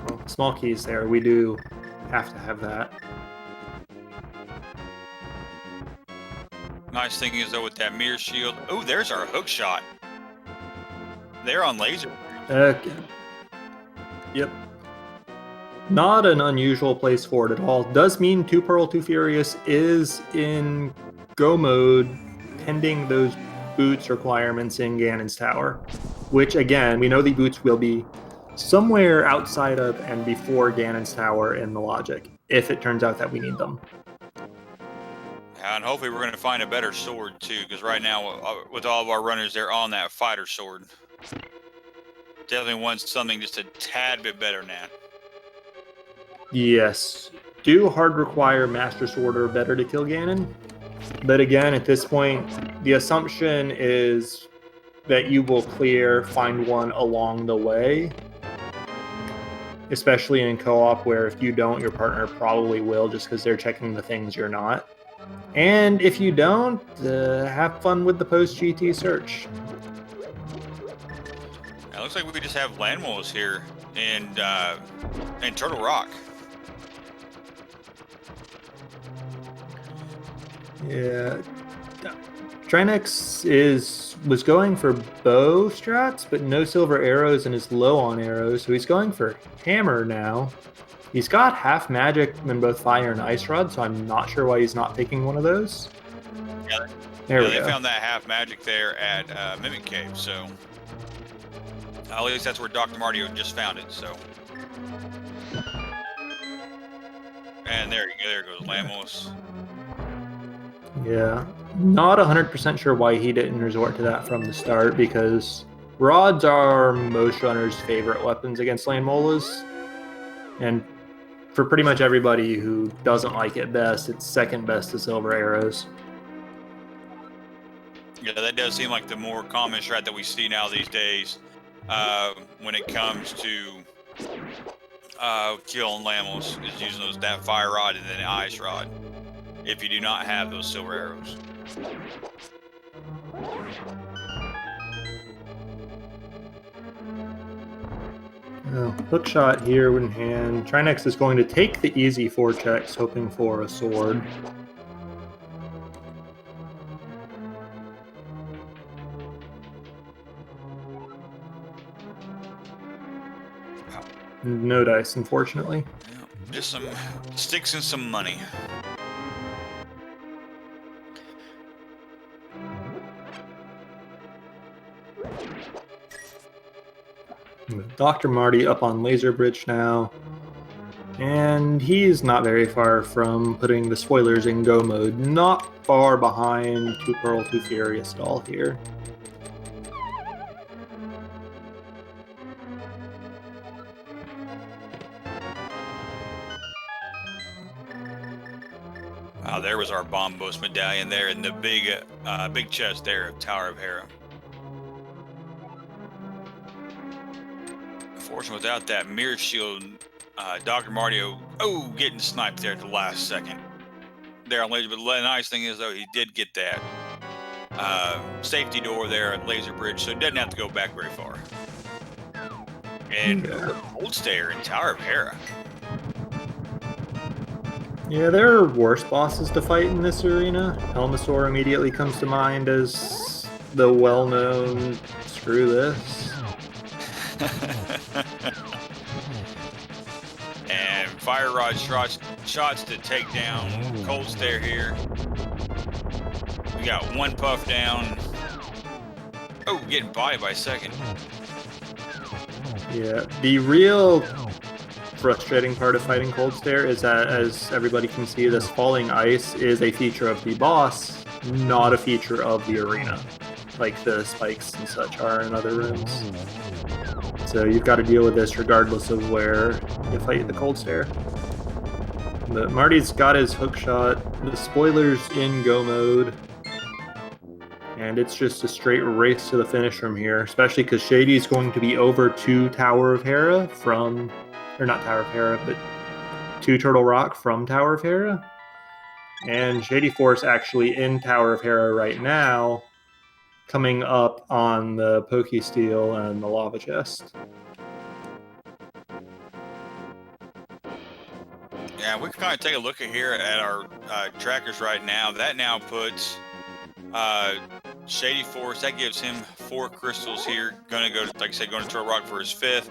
Well, small keys there. We do have to have that. Nice thing is, though, with that mirror shield. Oh, there's our hook shot. They're on laser. Okay. Yep. Not an unusual place for it at all. Does mean 2 Pearl, 2 Furious is in go mode pending those boots requirements in Ganon's Tower. Which, again, we know the boots will be somewhere outside of and before Ganon's Tower in the logic, if it turns out that we need them. And hopefully we're going to find a better sword, too, because right now, with all of our runners, they're on that fighter sword. Definitely want something just a tad bit better than that. Yes. Do hard require Master Sword or better to kill Ganon? But again, at this point, the assumption is that you will find one along the way, especially in co-op, where if you don't, your partner probably will, just because they're checking the things you're not. And if you don't, have fun with the post-GT search. It looks like we just have landmolls here in Turtle Rock. Yeah. Trinexx was going for bow strats, but no silver arrows and is low on arrows, so he's going for hammer now. He's got half magic in both fire and ice rod, so I'm not sure why he's not picking one of those. Yeah, there we they go. Found that half magic there at Mimic Cave, so at least that's where Dr. Marty just found it. So, and there goes Lamos. Yeah, not 100% sure why he didn't resort to that from the start, because rods are most runners' favorite weapons against land molas, and for pretty much everybody who doesn't like it best, it's second best to silver arrows. Yeah, that does seem like the more common strat that we see now these days when it comes to killing Lamos, is using that fire rod and then ice rod, if you do not have those silver arrows. Oh, hook shot here in hand. Trinexx is going to take the easy 4 checks, hoping for a sword. No dice, unfortunately. Yeah, just some sticks and some money. Dr. Marty up on Laser Bridge now. And he's not very far from putting the spoilers in go mode. Not far behind Too Pearl, Too Furious at all here. Wow, there was our Bombos medallion there in the big chest there of Tower of Hera. Unfortunately, without that mirror shield, Dr. Mario, getting sniped there at the last second. There on Laser, but the nice thing is, though, he did get that safety door there at Laser Bridge, so he doesn't have to go back very far. And Cold Stayer in Tower of Hera. Yeah, there are worse bosses to fight in this arena. Helmasaur immediately comes to mind as the well-known screw this. And Fire Rod shots to take down Cold Stare here. We got one puff down. Oh, getting bodied by second. Yeah, the real frustrating part of fighting Cold Stare is that, as everybody can see, this falling ice is a feature of the boss, not a feature of the arena, like the spikes and such are in other rooms. So you've got to deal with this regardless of where you fight the Cold Stare. But Marty's got his hook shot, the spoilers in go mode, and it's just a straight race to the finish from here, especially because Shady's going to be over to Tower of Hera from, or not Tower of Hera, but to Turtle Rock from Tower of Hera. And Shadyforce actually in Tower of Hera right now, coming up on the Pokesteel and the Lava Chest. Yeah, we can kind of take a look at here at our trackers right now. That now puts Shadyforce, that gives him 4 crystals here. Gonna go, like I said, going to Turtle Rock for his 5th.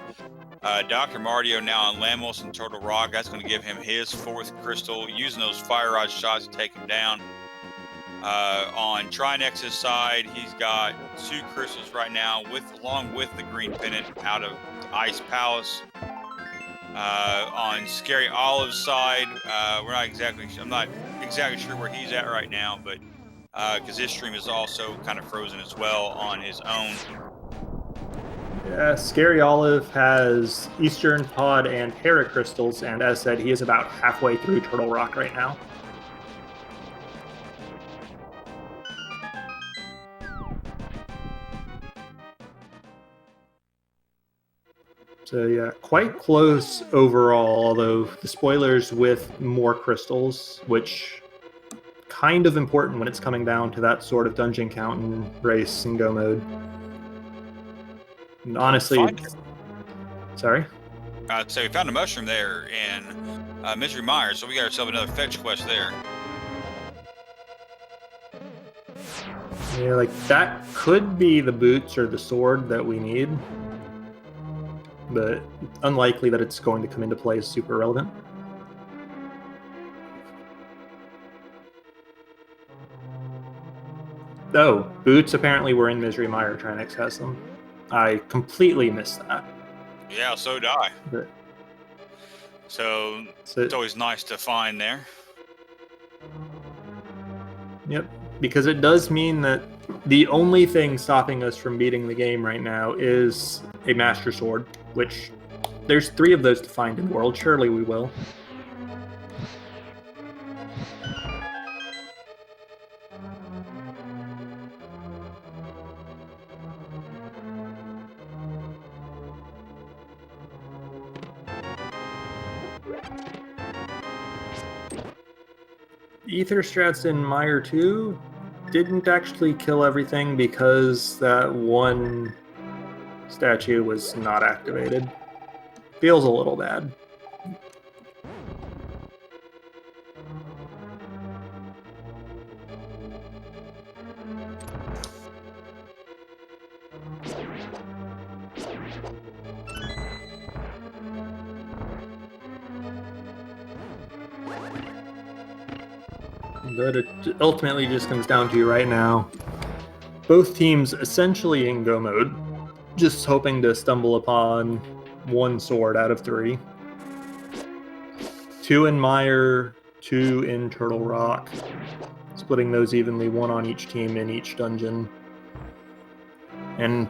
Dr. Mario now on Lamos and Turtle Rock. That's going to give him his 4th crystal, using those Fire Rod shots to take him down. On Trinexx's side, he's got 2 crystals right now, along with the green pennant out of Ice Palace. On Scaryolive's side, I'm not exactly sure where he's at right now, but because his stream is also kind of frozen as well on his own. Yeah, Scaryolive has Eastern Pod and Hera crystals, and as said, he is about halfway through Turtle Rock right now. So yeah, quite close overall, although the spoilers with more crystals, which kind of important when it's coming down to that sort of dungeon count and race and go mode. And honestly, sorry? So we found a mushroom there in Misery Mire, so we got ourselves another fetch quest there. Yeah, like that could be the boots or the sword that we need, but unlikely that it's going to come into play as super relevant. Oh, boots apparently were in Misery Mire. Trinexx has them. I completely missed that. Yeah, so did I. But, so it's always nice to find there. Yep, because it does mean that the only thing stopping us from beating the game right now is a Master Sword, which there's 3 of those to find in the world. Surely we will. Ether strats in Mire 2 didn't actually kill everything because that one statue was not activated. Feels a little bad. But it ultimately just comes down to right now. Both teams essentially in go mode, just hoping to stumble upon 1 sword out of 3. 2 in Mire, 2 in Turtle Rock. Splitting those evenly, 1 on each team in each dungeon. And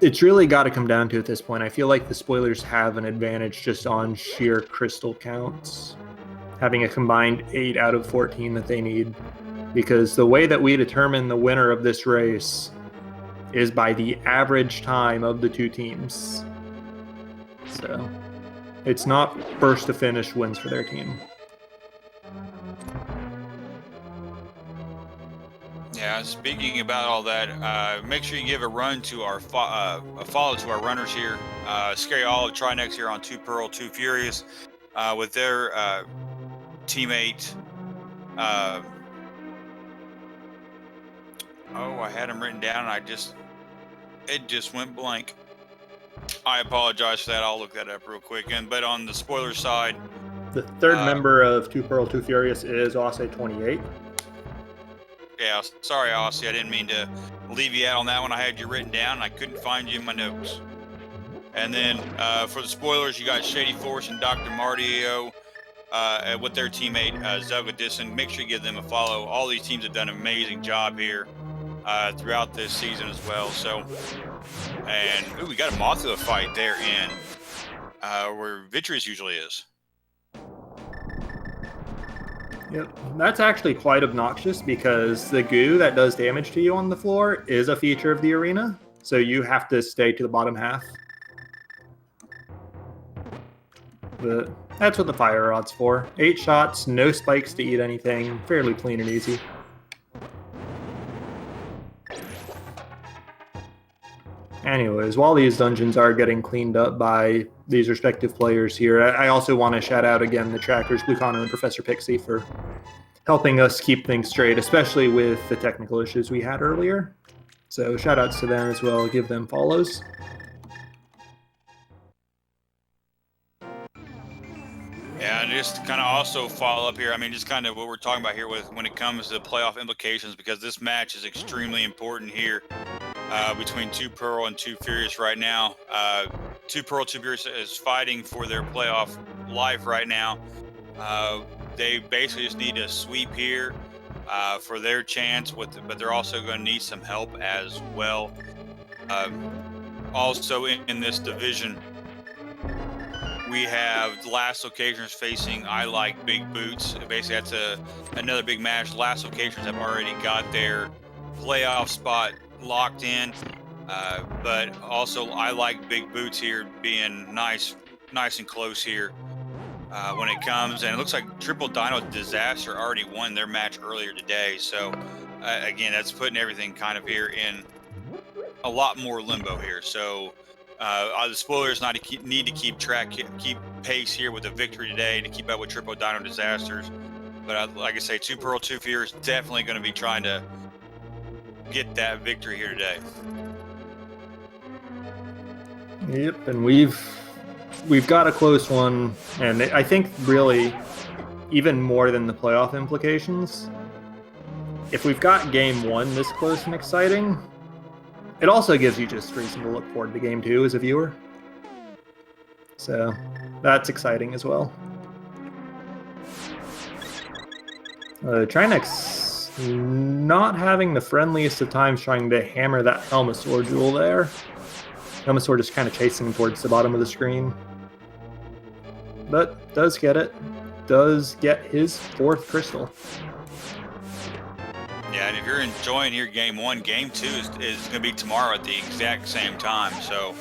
it's really got to come down to at this point. I feel like the spoilers have an advantage just on sheer crystal counts, having a combined 8 out of 14 that they need. Because the way that we determine the winner of this race is by the average time of the 2 teams. So it's not first to finish wins for their team. Yeah, speaking about all that, make sure you give a run to our a follow to our runners here. Scaryolive, Trinexx here on 2 Pearl, 2 Furious, with their teammate. I had them written down, and it just went blank. I apologize for that. I'll look that up real quick. But on the spoiler side, the 3rd member of 2 Pearl, 2 Furious is Aussie28. Yeah, sorry, Aussie. I didn't mean to leave you out on that one. I had you written down, and I couldn't find you in my notes. And then for the spoilers, you got shadyforce and Dr. Martio with their teammate Zogadison. Make sure you give them a follow. All these teams have done an amazing job here throughout this season as well. So, and we got a Mothula fight there in where Vitreous usually is. Yep, that's actually quite obnoxious because the goo that does damage to you on the floor is a feature of the arena, so you have to stay to the bottom half. But that's what the fire rod's for. 8 shots, no spikes to eat anything, fairly clean and easy. Anyways, while these dungeons are getting cleaned up by these respective players here, I also want to shout out again the trackers, Blucano and Professor Pixie, for helping us keep things straight, especially with the technical issues we had earlier. So shout outs to them as well, give them follows. Yeah, and just kind of also follow up here. I mean, just kind of what we're talking about here with when it comes to playoff implications, because this match is extremely important here. Between 2 Pearl and 2 Furious right now. 2 Pearl, 2 Furious is fighting for their playoff life right now. They basically just need a sweep here for their chance, but they're also going to need some help as well. Also in this division, we have the last locations facing I Like Big Boots. Basically, that's another big match. Last locations have already got their playoff spot locked in. But also I like big boots here being nice and close here when it comes. And it looks like Triple Dino Disaster already won their match earlier today. So again, that's putting everything kind of here in a lot more limbo here. So the spoilers need to keep pace here with a victory today to keep up with Triple Dino Disasters. But like I say, 2 Pearl 2 Fear is definitely going to be trying to get that victory here today. Yep, and we've got a close one, and I think really even more than the playoff implications, if we've got game 1 this close and exciting, it also gives you just reason to look forward to game 2 as a viewer. So that's exciting as well. Trinexx not having the friendliest of times trying to hammer that Helmasaur jewel there. Helmasaur just kind of chasing towards the bottom of the screen. But does get it. Does get his 4th crystal. Yeah, and if you're enjoying here game 1, game 2 is going to be tomorrow at the exact same time. So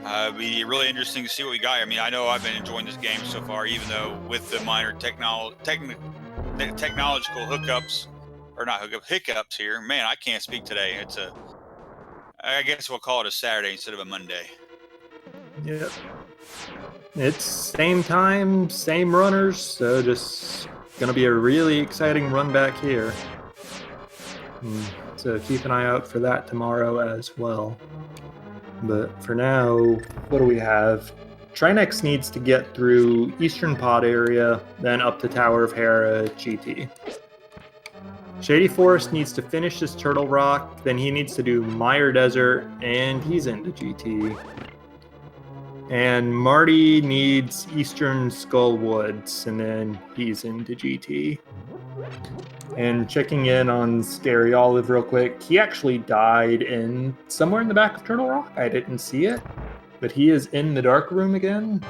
it'll be really interesting to see what we got here. I mean, I know I've been enjoying this game so far, even though with the minor technological hookups, or not hookups, hiccups here. Man, I can't speak today. I guess we'll call it a Saturday instead of a Monday. Yep. It's same time, same runners, so just gonna be a really exciting run back here. So keep an eye out for that tomorrow as well. But for now, what do we have? Trinexx needs to get through Eastern Pod area, then up to Tower of Hera GT. Shadyforce needs to finish this Turtle Rock, then he needs to do Mire Desert, and he's into GT. And Marty needs Eastern Skull Woods, and then he's into GT. And checking in on Scaryolive real quick, he actually died in somewhere in the back of Turtle Rock. I didn't see it, but he is in the dark room again,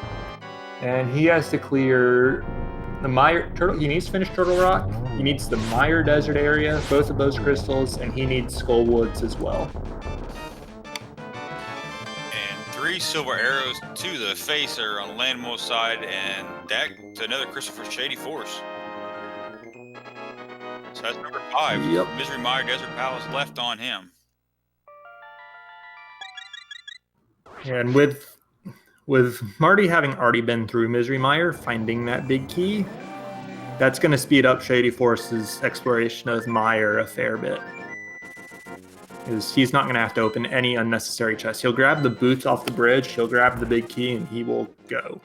and he has to clear the Mire Turtle. He needs to finish Turtle Rock. He needs the Mire Desert area, both of those crystals, and he needs Skull Woods as well. And 3 silver arrows to the face are on Landmo's side, and that's another crystal for Shadyforce. So that's number 5. Yep. Misery Mire Desert Palace left on him. And with Marty having already been through Misery Mire, finding that big key, that's going to speed up Shadyforce's exploration of Mire a fair bit. Because he's not going to have to open any unnecessary chests. He'll grab the boots off the bridge, he'll grab the big key, and he will go.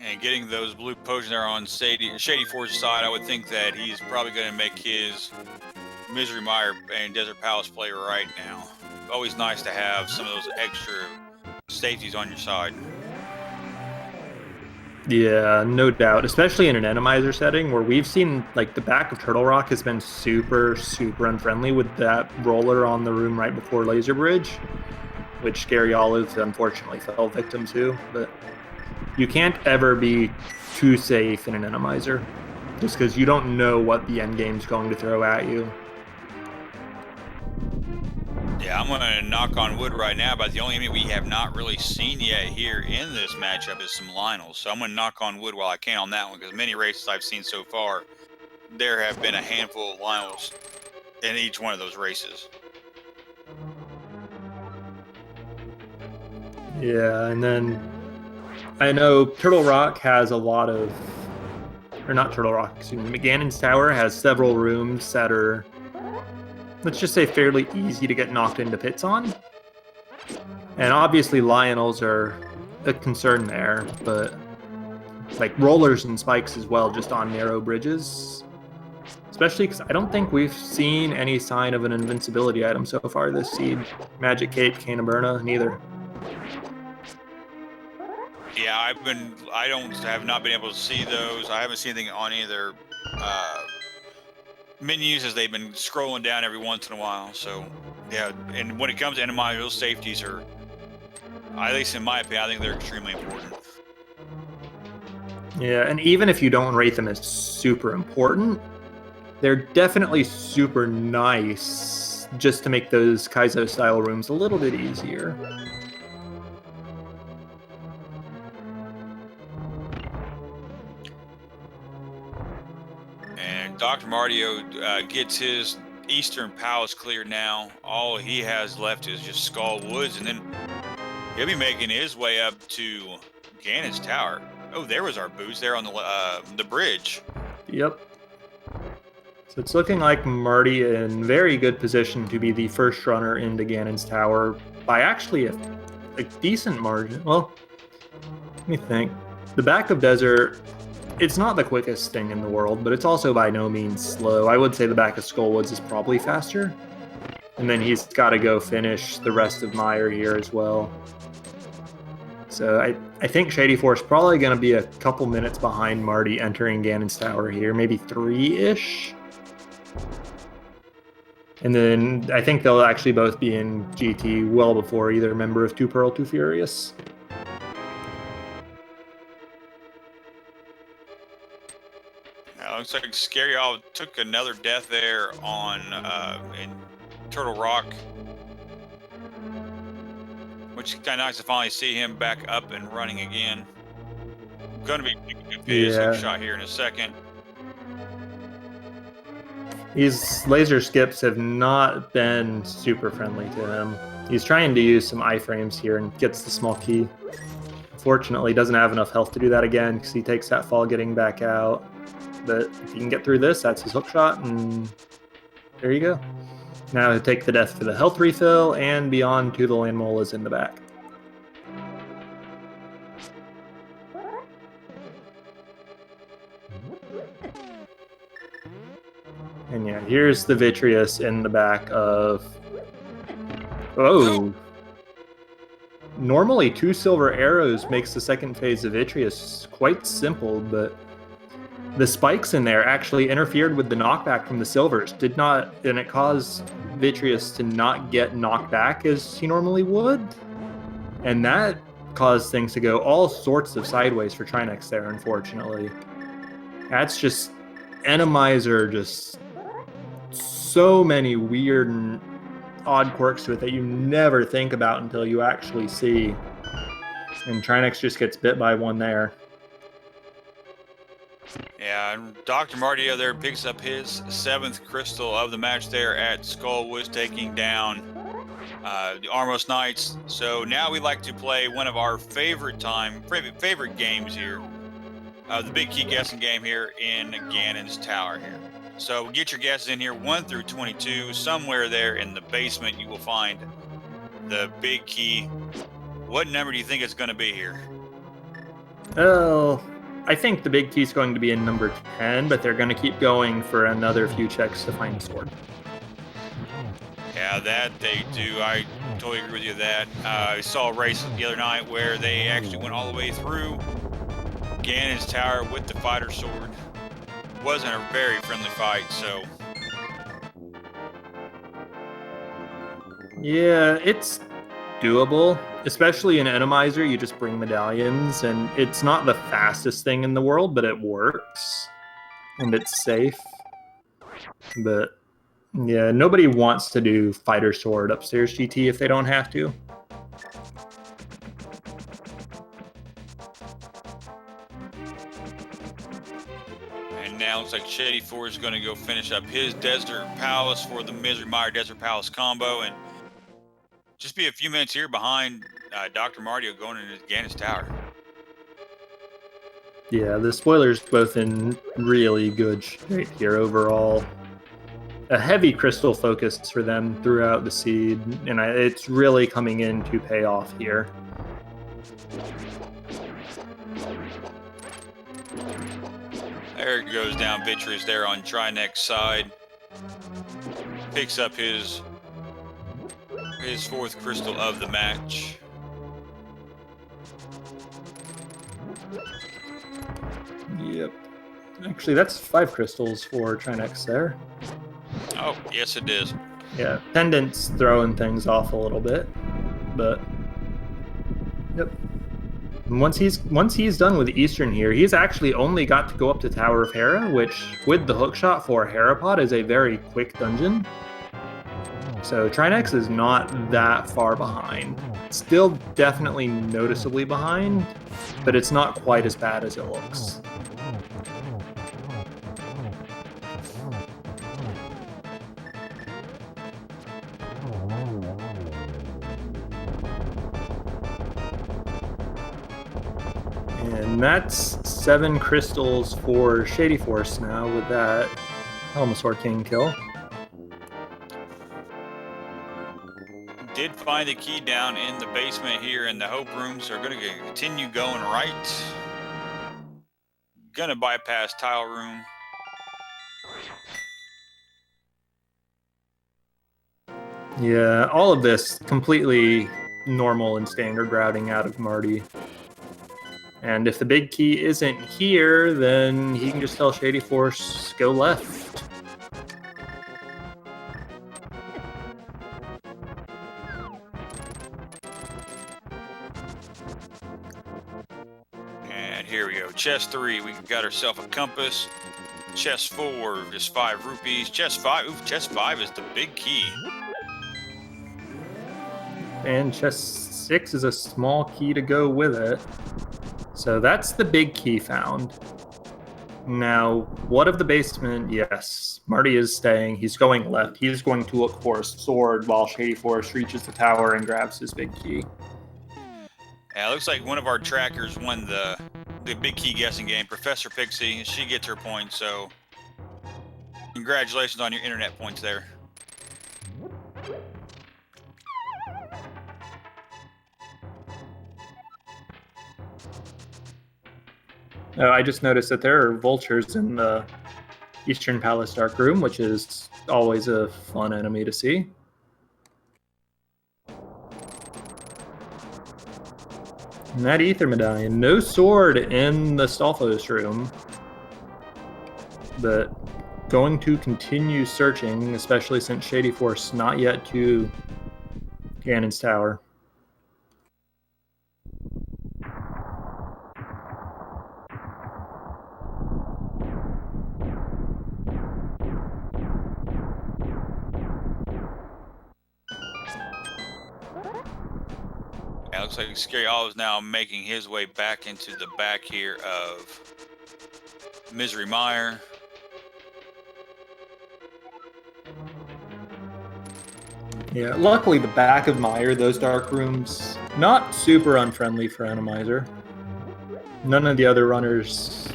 And getting those blue potions there on Shadyforce's side, I would think that he's probably going to make his Misery Mire and Desert Palace play right now. Always nice to have some of those extra safeties on your side. Yeah, no doubt. Especially in an Randomizer setting where we've seen like the back of Turtle Rock has been super, super unfriendly with that roller on the room right before Laser Bridge, which Scaryolive unfortunately fell victim to. But you can't ever be too safe in an Randomizer just because you don't know what the end game's going to throw at you. Yeah, I'm going to knock on wood right now, but the only enemy we have not really seen yet here in this matchup is some Lionels. So I'm going to knock on wood while I can on that one, because many races I've seen so far, there have been a handful of Lionels in each one of those races. Yeah, and then I know Turtle Rock has a lot of, or not Turtle Rock, excuse me, McGannon's Tower has several rooms that are, let's just say, fairly easy to get knocked into pits on. And obviously Lionels are a concern there, but like rollers and spikes as well, just on narrow bridges. Especially because I don't think we've seen any sign of an invincibility item so far this seed. Magic Cape, Canaberna, neither. Yeah, I have not been able to see those. I haven't seen anything on either menus as they've been scrolling down every once in a while. So yeah, and when it comes to Randomizer, those safeties are, at least in my opinion, I think they're extremely important. Yeah, and even if you don't rate them as super important, they're definitely super nice just to make those Kaizo-style rooms a little bit easier. And Dr. Mario gets his Eastern Palace cleared now. All he has left is just Skull Woods, and then he'll be making his way up to Ganon's Tower. Oh, there was our boots there on the bridge. Yep. So it's looking like Marty in very good position to be the first runner into Ganon's Tower by actually a decent margin. Well, let me think. The back of Desert, it's not the quickest thing in the world, but it's also by no means slow. I would say the back of Skullwoods is probably faster. And then he's got to go finish the rest of Meyer here as well. So I think Shadyforce probably going to be a couple minutes behind Marty entering Ganon's Tower here, maybe 3-ish. And then I think they'll actually both be in GT well before either member of Too Pearl, Too Furious. Looks like Scaryolive took another death there on in Turtle Rock, which is kind of nice to finally see him back up and running again. Going to be picking up his hook shot here in a second. These laser skips have not been super friendly to him. He's trying to use some iframes here and gets the small key. Fortunately, doesn't have enough health to do that again because he takes that fall getting back out. But if he can get through this, that's his hook shot, and there you go. Now he'll take the death for the health refill, and beyond to the land mole is in the back. And yeah, here's the Vitreous in the back of... Oh! Normally 2 silver arrows makes the second phase of Vitreous quite simple, but the spikes in there actually interfered with the knockback from the silvers. And it caused Vitreous to not get knocked back as he normally would. And that caused things to go all sorts of sideways for Trinexx there, unfortunately. That's just Randomizer, just so many weird and odd quirks to it that you never think about until you actually see. And Trinexx just gets bit by one there. Yeah, and Dr. Mario there picks up his 7th crystal of the match there at Skullwoods, taking down the Armos Knights. So now we like to play one of our favorite games here, the big key guessing game here in Ganon's Tower here. So get your guesses in here, 1 through 22. Somewhere there in the basement you will find the big key. What number do you think it's going to be here? Oh, I think the big key is going to be in number 10, but they're going to keep going for another few checks to find a sword. Yeah, that they do. I totally agree with you that. I saw a race the other night where they actually went all the way through Ganon's Tower with the fighter sword. Wasn't a very friendly fight, so. Yeah, it's doable, especially in Randomizer. You just bring medallions, and it's not the fastest thing in the world, but it works, and it's safe. But yeah, nobody wants to do fighter sword upstairs GT if they don't have to. And now looks like Shadyforce is going to go finish up his Desert Palace for the Misery Mire Desert Palace combo, and just be a few minutes here behind Dr. Mario going into Ganon's Tower. Yeah, the spoilers both in really good shape here overall. A heavy crystal focus for them throughout the seed, and it's really coming in to pay off here. There goes down Vitreous there on Trinexx side. Picks up his 4th crystal of the match. Yep. Actually, that's 5 crystals for Trinexx there. Oh, yes it is. Yeah, Pendant's throwing things off a little bit, but yep. And once he's done with Eastern here, he's actually only got to go up to Tower of Hera, which with the hookshot for Herapod is a very quick dungeon. So Trinexx is not that far behind. Still definitely noticeably behind, but it's not quite as bad as it looks. And that's 7 crystals for Shadyforce now with that Helmasaur King kill. Did find the key down in the basement here in the Hope Rooms. So we're going to continue going right. Gonna bypass Tile Room. Yeah, all of this completely normal and standard routing out of Marty. And if the big key isn't here, then he can just tell Shadyforce, go left. And here we go. Chest 3, we got ourselves a compass. Chest 4, just 5 rupees. Chest 5, ooh, chest 5 is the big key. And chest 6 is a small key to go with it. So that's the big key found. Now, what of the basement? Yes, Marty is staying. He's going left. He's going to look for a sword while Shadyforce reaches the tower and grabs his big key. Yeah, it looks like one of our trackers won the big key guessing game. Professor Pixie, she gets her points, so congratulations on your internet points there. I just noticed that there are vultures in the Eastern Palace Dark Room, which is always a fun enemy to see. And that Ether Medallion, no sword in the Stalfos room, but going to continue searching, especially since Shadyforce not yet to Ganon's Tower. Yeah, looks like Scaryolive is now making his way back into the back here of Misery Mire. Yeah, luckily the back of Mire, those dark rooms, not super unfriendly for Randomizer. None of the other runners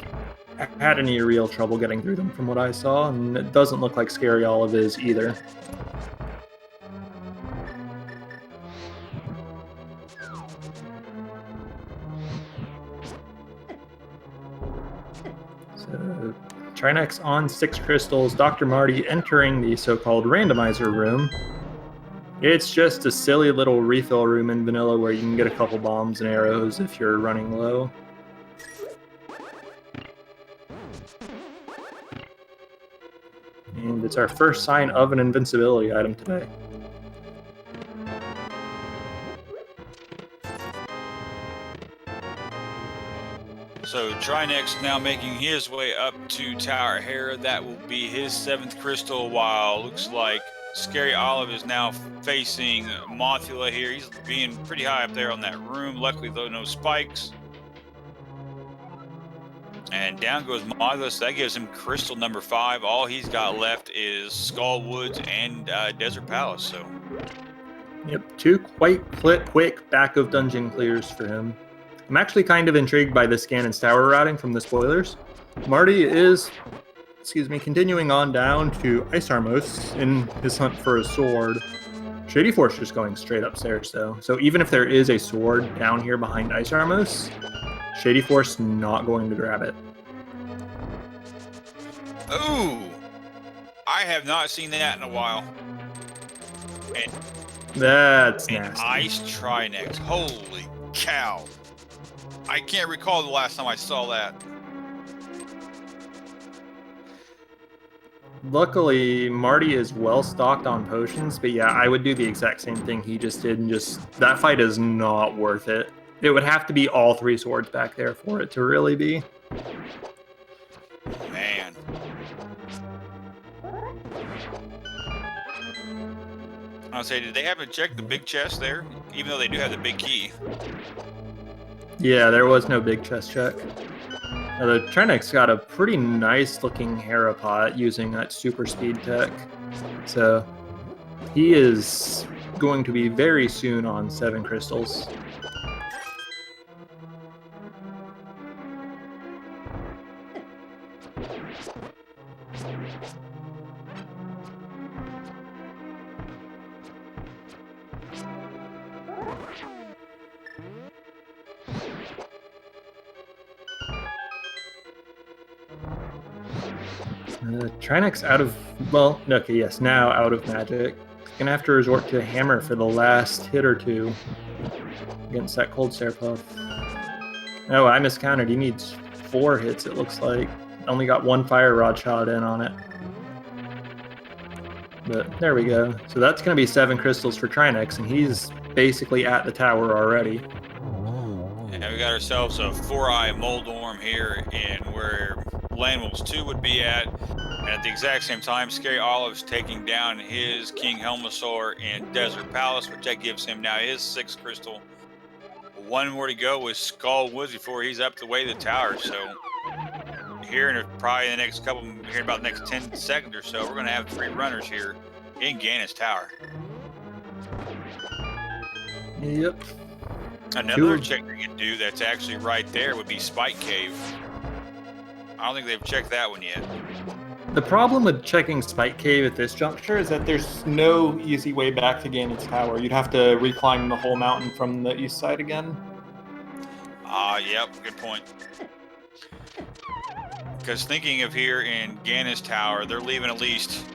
had any real trouble getting through them from what I saw, and it doesn't look like Scaryolive is either. So, Trinexx on 6 crystals, Dr. Marty entering the so-called Randomizer room. It's just a silly little refill room in vanilla where you can get a couple bombs and arrows if you're running low. And it's our first sign of an invincibility item today. So Trinexx now making his way up to Tower Hera. That will be his 7th crystal, while looks like Scaryolive is now facing Mothula here. He's being pretty high up there on that room. Luckily, though, no spikes. And down goes Mothula, so that gives him crystal number 5. All he's got left is Skull Woods and Desert Palace. So, yep, 2 quite quick back of dungeon clears for him. I'm actually kind of intrigued by this Ganon's Tower routing from the spoilers. Marty is, continuing on down to Isarmos in his hunt for a sword. Shadyforce just going straight upstairs though. So even if there is a sword down here behind Isarmos, Shadyforce not going to grab it. ooh, I have not seen that in a while. And That's an nasty. ice Trinexx. Holy cow. I can't recall the last time I saw that. Luckily, Marty is well stocked on potions, but yeah, I would do the exact same thing he just did, and just that fight is not worth it. It would have to be all 3 swords back there for it to really be. Man. I'll say, did they haven't checked the big chest there? Even though they do have the big key. Yeah, there was no big chest check. The Trinexx got a pretty nice looking Herapot using that super speed tech. So he is going to be very soon on 7 crystals. Trinexx out of, well, okay, yes, now out of magic. Gonna have to resort to a hammer for the last hit or two against that cold stare puff. Oh, I miscounted. He needs 4 hits, it looks like. Only got 1 fire rod shot in on it. But there we go. So that's gonna be 7 crystals for Trinexx, and he's basically at the tower already. And we got ourselves a 4-eye Moldorm here in where Landwolves 2 would be at. And at the exact same time, Scaryolive's taking down his King Helmasaur in Desert Palace, which that gives him now his 6th crystal. 1 more to go with Skull Woods before he's up the way to the tower. So here in probably the next couple, here in about the next 10 seconds or so, we're going to have 3 runners here in Ganis Tower. Yep. Another check they could do that's actually right there would be Spike Cave. I don't think they've checked that one yet. The problem with checking Spike Cave at this juncture is that there's no easy way back to Ganon's Tower. You'd have to reclimb the whole mountain from the east side again. Yep, good point. Because thinking of here in Ganon's Tower, they're leaving at least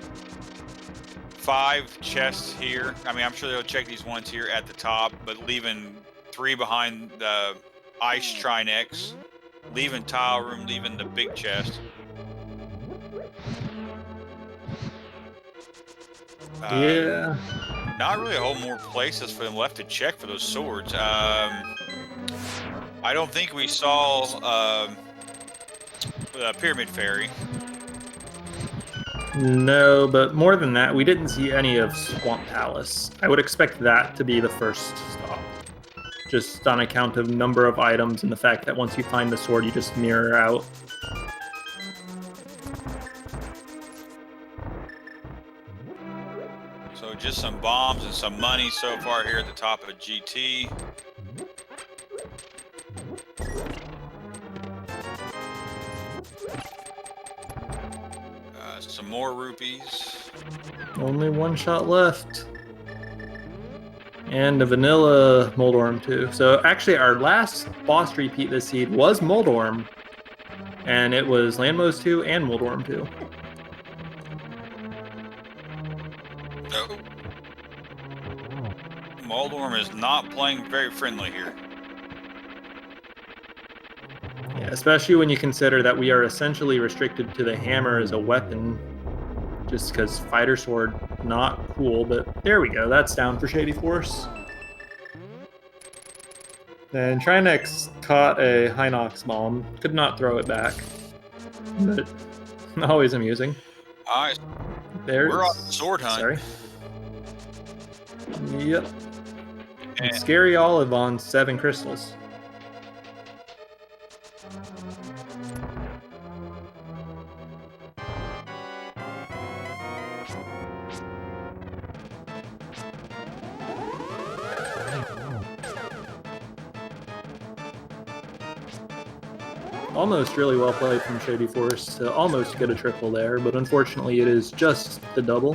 5 chests here. I mean, I'm sure they'll check these ones here at the top, but leaving 3 behind the Ice Trinexx, leaving Tile Room, leaving the big chest. Yeah. Not really a whole more places for them left to check for those swords. I don't think we saw the Pyramid Fairy. No, but more than that, we didn't see any of Swamp Palace. I would expect that to be the first stop. Just on account of number of items and the fact that once you find the sword, you just mirror out. So just some bombs and some money so far here at the top of GT. Some more rupees. Only 1 shot left. And a vanilla Moldorm too. So actually our last boss repeat this seed was Moldorm. And it was Landmos 2 and Moldorm 2. Oh. Moldorm is not playing very friendly here. Yeah, especially when you consider that we are essentially restricted to the hammer as a weapon. Just because Fighter Sword, not cool, but there we go. That's down for Shady Force. Then Trinexx caught a Hinox bomb. Could not throw it back. But always amusing. All right. We're on sword hunt. Sorry. Yep. And Scaryolive on 7 crystals. Almost really well played from Shady Force to almost get a triple there, but unfortunately it is just the double.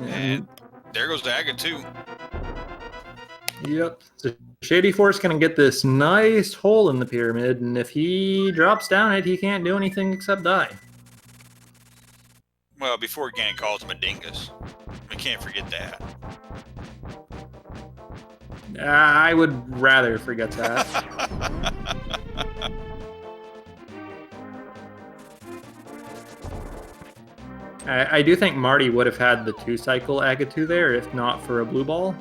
And there goes Daga too. Yep. So Shady Force gonna get this nice hole in the pyramid, and if he drops down it, he can't do anything except die. Well, before Ganon calls him a dingus. We can't forget that. I would rather forget that. I do think Marty would have had the 2-cycle Agatu there if not for a blue ball.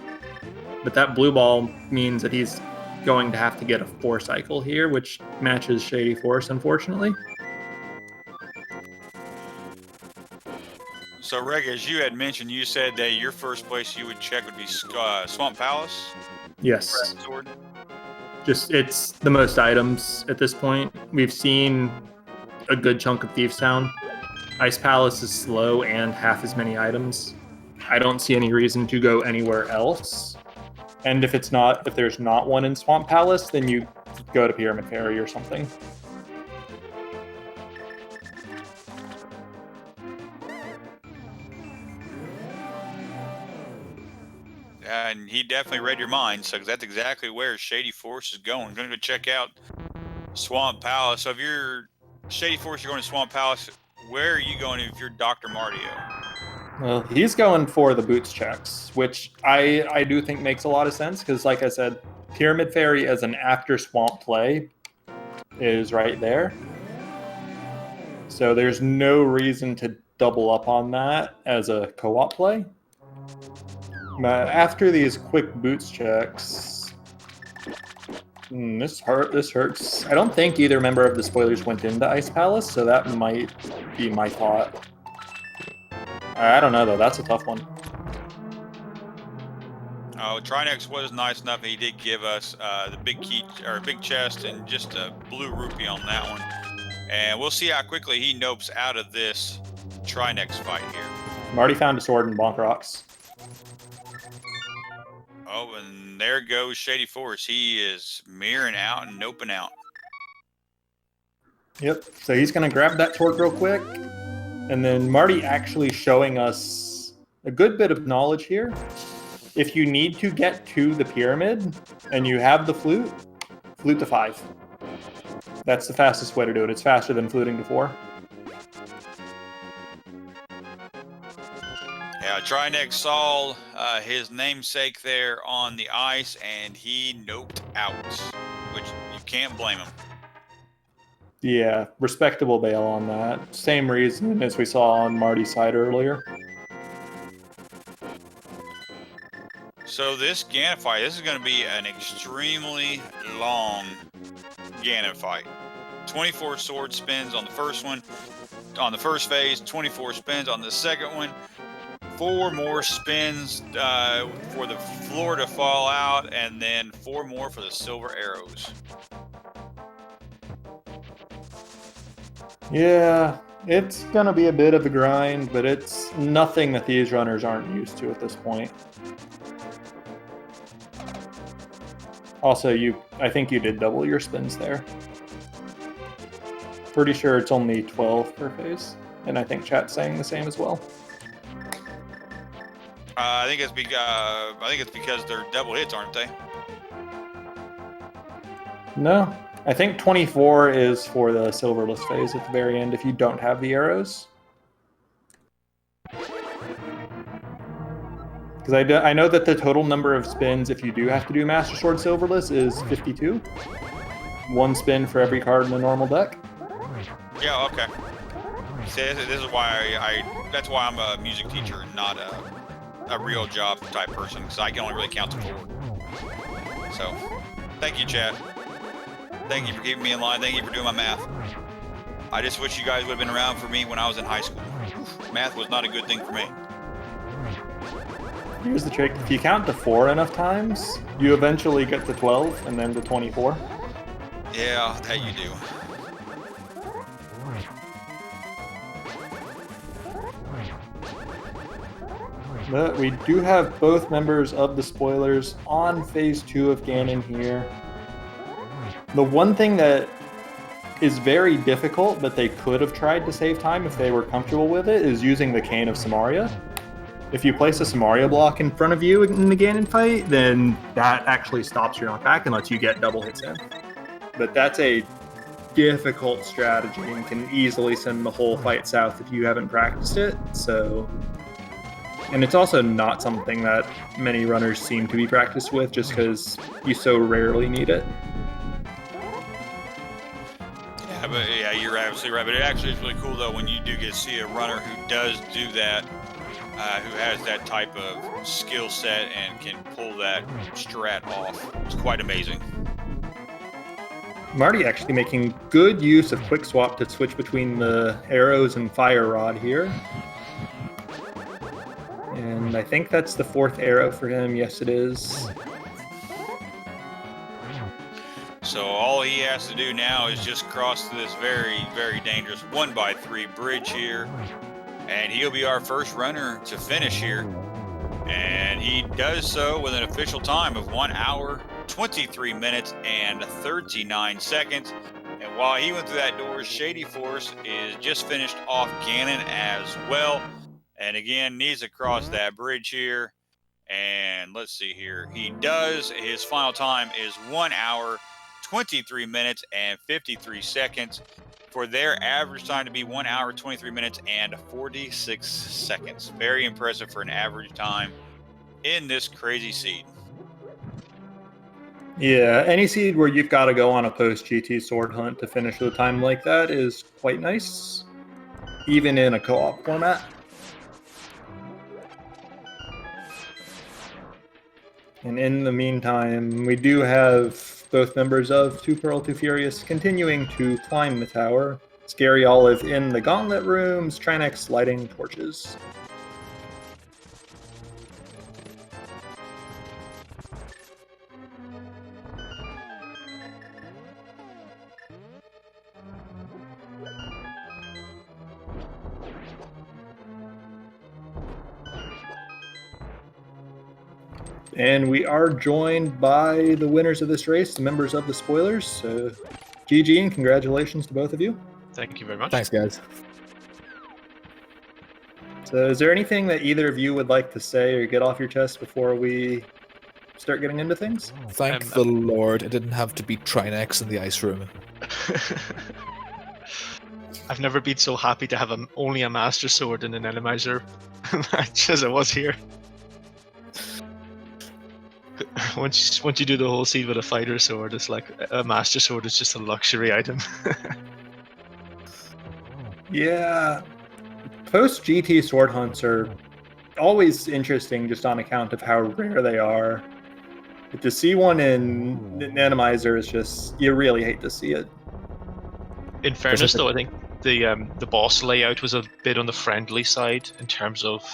But that blue ball means that he's going to have to get a 4-cycle here, which matches Shady Force, unfortunately. So, Reg, as you had mentioned, you said that your first place you would check would be Swamp Palace? Yes. Sword? It's the most items at this point. We've seen a good chunk of Thieves Town. Ice Palace is slow and half as many items. I don't see any reason to go anywhere else. And if there's not one in Swamp Palace, then you go to Pyramid Ferry or something. And he definitely read your mind, so that's exactly where Shady Force is going. I'm going to go check out Swamp Palace. So if you're Shady Force, you're going to Swamp Palace. Where are you going if you're Dr. Martio? Well, he's going for the boots checks, which I do think makes a lot of sense because, like I said, Pyramid Ferry as an after swamp play is right there. So there's no reason to double up on that as a co-op play. After these quick boots checks, this hurts. I don't think either member of the spoilers went into Ice Palace, so that might be my thought. I don't know though. That's a tough one. Oh, Trinexx was nice enough. He did give us the big key or big chest and just a blue rupee on that one. And we'll see how quickly he nopes out of this Trinexx fight here. Marty found a sword in Bonk Rocks. Oh, and there goes Shady Force. He is mirroring out and noping out. Yep. So he's going to grab that sword real quick. And then Marty actually showing us a good bit of knowledge here. If you need to get to the pyramid and you have the flute to 5. That's the fastest way to do it. It's faster than fluting to 4. Yeah, Trinexx saw his namesake there on the ice, and he noped out, which you can't blame him. Yeah, respectable bail on that. Same reason as we saw on Marty's side earlier. So this Ganon fight, this is going to be an extremely long Ganon fight. 24 sword spins on the first one, on the first phase, 24 spins on the second one, 4 more spins for the floor to fall out, and then 4 more for the silver arrows. Yeah, it's going to be a bit of a grind, but it's nothing that these runners aren't used to at this point. Also, I think you did double your spins there. Pretty sure it's only 12 per phase, and I think chat's saying the same as well. I think it's because they're double hits, aren't they? No, I think 24 is for the silverless phase at the very end if you don't have the arrows. Because I know that the total number of spins if you do have to do Master Sword Silverless is 52. 1 spin for every card in a normal deck. Yeah, okay. See, this is why that's why I'm a music teacher and not a real job type person, because I can only really count to 4. So, thank you, chat. Thank you for keeping me in line. Thank you for doing my math. I just wish you guys would have been around for me when I was in high school. Math was not a good thing for me. Here's the trick. If you count to 4 enough times, you eventually get to 12 and then to 24. Yeah, that you do. But we do have both members of the spoilers on phase 2 of Ganon here. The one thing that is very difficult, but they could have tried to save time if they were comfortable with it, is using the Cane of Samaria. If you place a Samaria block in front of you in the Ganon fight, then that actually stops your knockback and lets you get double hits in. But that's a difficult strategy and can easily send the whole fight south if you haven't practiced it. And it's also not something that many runners seem to be practiced with just because you so rarely need it. Yeah, but yeah, you're absolutely right. But it actually is really cool, though, when you do get to see a runner who does do that, who has that type of skill set and can pull that strat off. It's quite amazing. Marty actually making good use of quick swap to switch between the arrows and fire rod here. And I think that's the 4th arrow for him. Yes, it is. So all he has to do now is just cross this very, very dangerous 1x3 bridge here. And he'll be our first runner to finish here. And he does so with an official time of 1 hour, 23 minutes, and 39 seconds. And while he went through that door, shadyforce is just finished off Ganon as well. And again, needs to cross that bridge here. And let's see here. He does. His final time is 1 hour, 23 minutes, and 53 seconds. For their average time to be 1 hour, 23 minutes, and 46 seconds. Very impressive for an average time in this crazy seed. Yeah, any seed where you've got to go on a post-GT sword hunt to finish with a time like that is quite nice, even in a co-op format. And in the meantime, we do have both members of Too Pearl, Too Furious continuing to climb the tower. Scaryolive in the gauntlet rooms, Trinexx lighting torches. And we are joined by the winners of this race, the members of the spoilers. So, GG and congratulations to both of you. Thank you very much. Thanks, guys. So, is there anything that either of you would like to say or get off your chest before we start getting into things? Thank the Lord it didn't have to beat Trinexx in the ice room. I've never been so happy to have only a Master Sword in an Randomizer match as I was here. Once you do the whole seed with a fighter sword, it's like a Master Sword is just a luxury item. Yeah. Post GT sword hunts are always interesting just on account of how rare they are. But to see one in Randomizer is just, you really hate to see it. In fairness, though, I think the boss layout was a bit on the friendly side in terms of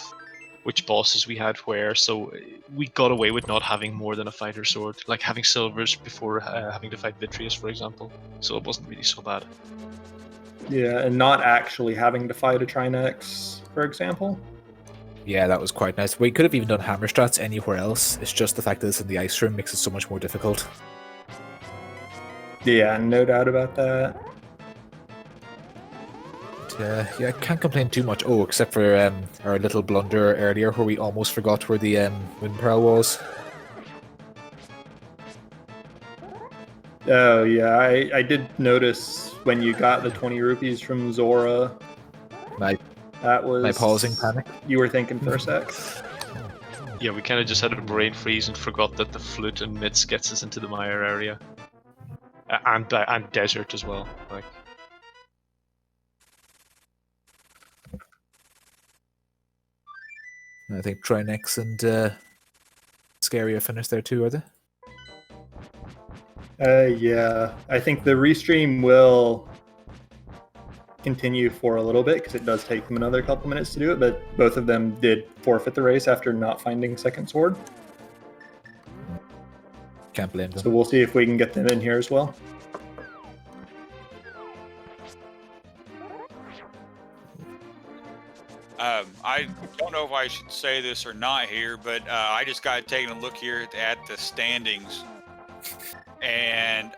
which bosses we had where, so we got away with not having more than a fighter sword, like having silvers before having to fight Vitreous, for example. So it wasn't really so bad. Yeah, and not actually having to fight a Trinexx, for example. Yeah, that was quite nice. We could have even done hammer strats anywhere else. It's just the fact that it's in the ice room makes it so much more difficult. Yeah, no doubt about that. Yeah, I can't complain too much. Oh, except for our little blunder earlier where we almost forgot where the wind pearl was. Oh, yeah, I did notice when you got the 20 rupees from Zora. That was my pausing panic. You were thinking for a sec. Yeah, we kind of just had a brain freeze and forgot that the flute and mitts gets us into the mire area. And desert as well. Like. I think Trinexx and Scary are finished there too, are they? Yeah, I think the restream will continue for a little bit because it does take them another couple minutes to do it, but both of them did forfeit the race after not finding second sword. Can't blame them. So we'll see if we can get them in here as well. I don't know if I should say this or not here, but I just got taking a look here at the standings. And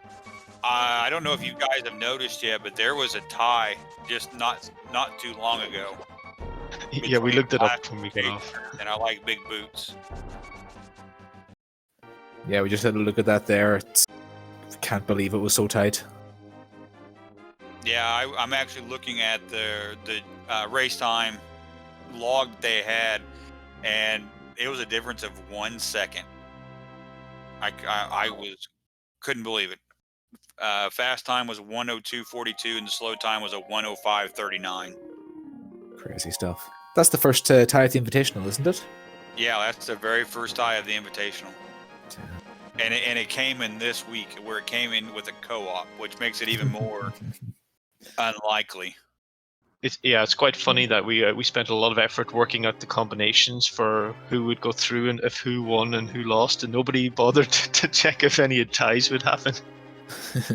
I don't know if you guys have noticed yet, but there was a tie just not too long ago. Yeah, we looked it up when we got off. And I like big boots. Yeah, we just had a look at that there. Can't believe it was so tight. Yeah, I'm actually looking at the race time log they had, and it was a difference of 1 second. I couldn't believe it. Fast time was 1:02:42, and the slow time was a 1:05:39. Crazy stuff. That's the first tie at the Invitational, isn't it? Yeah, that's the very first tie of the Invitational. And it came in this week, where it came in with a co-op, which makes it even more unlikely. It's quite funny that we spent a lot of effort working out the combinations for who would go through and if who won and who lost, and nobody bothered to check if any ties would happen.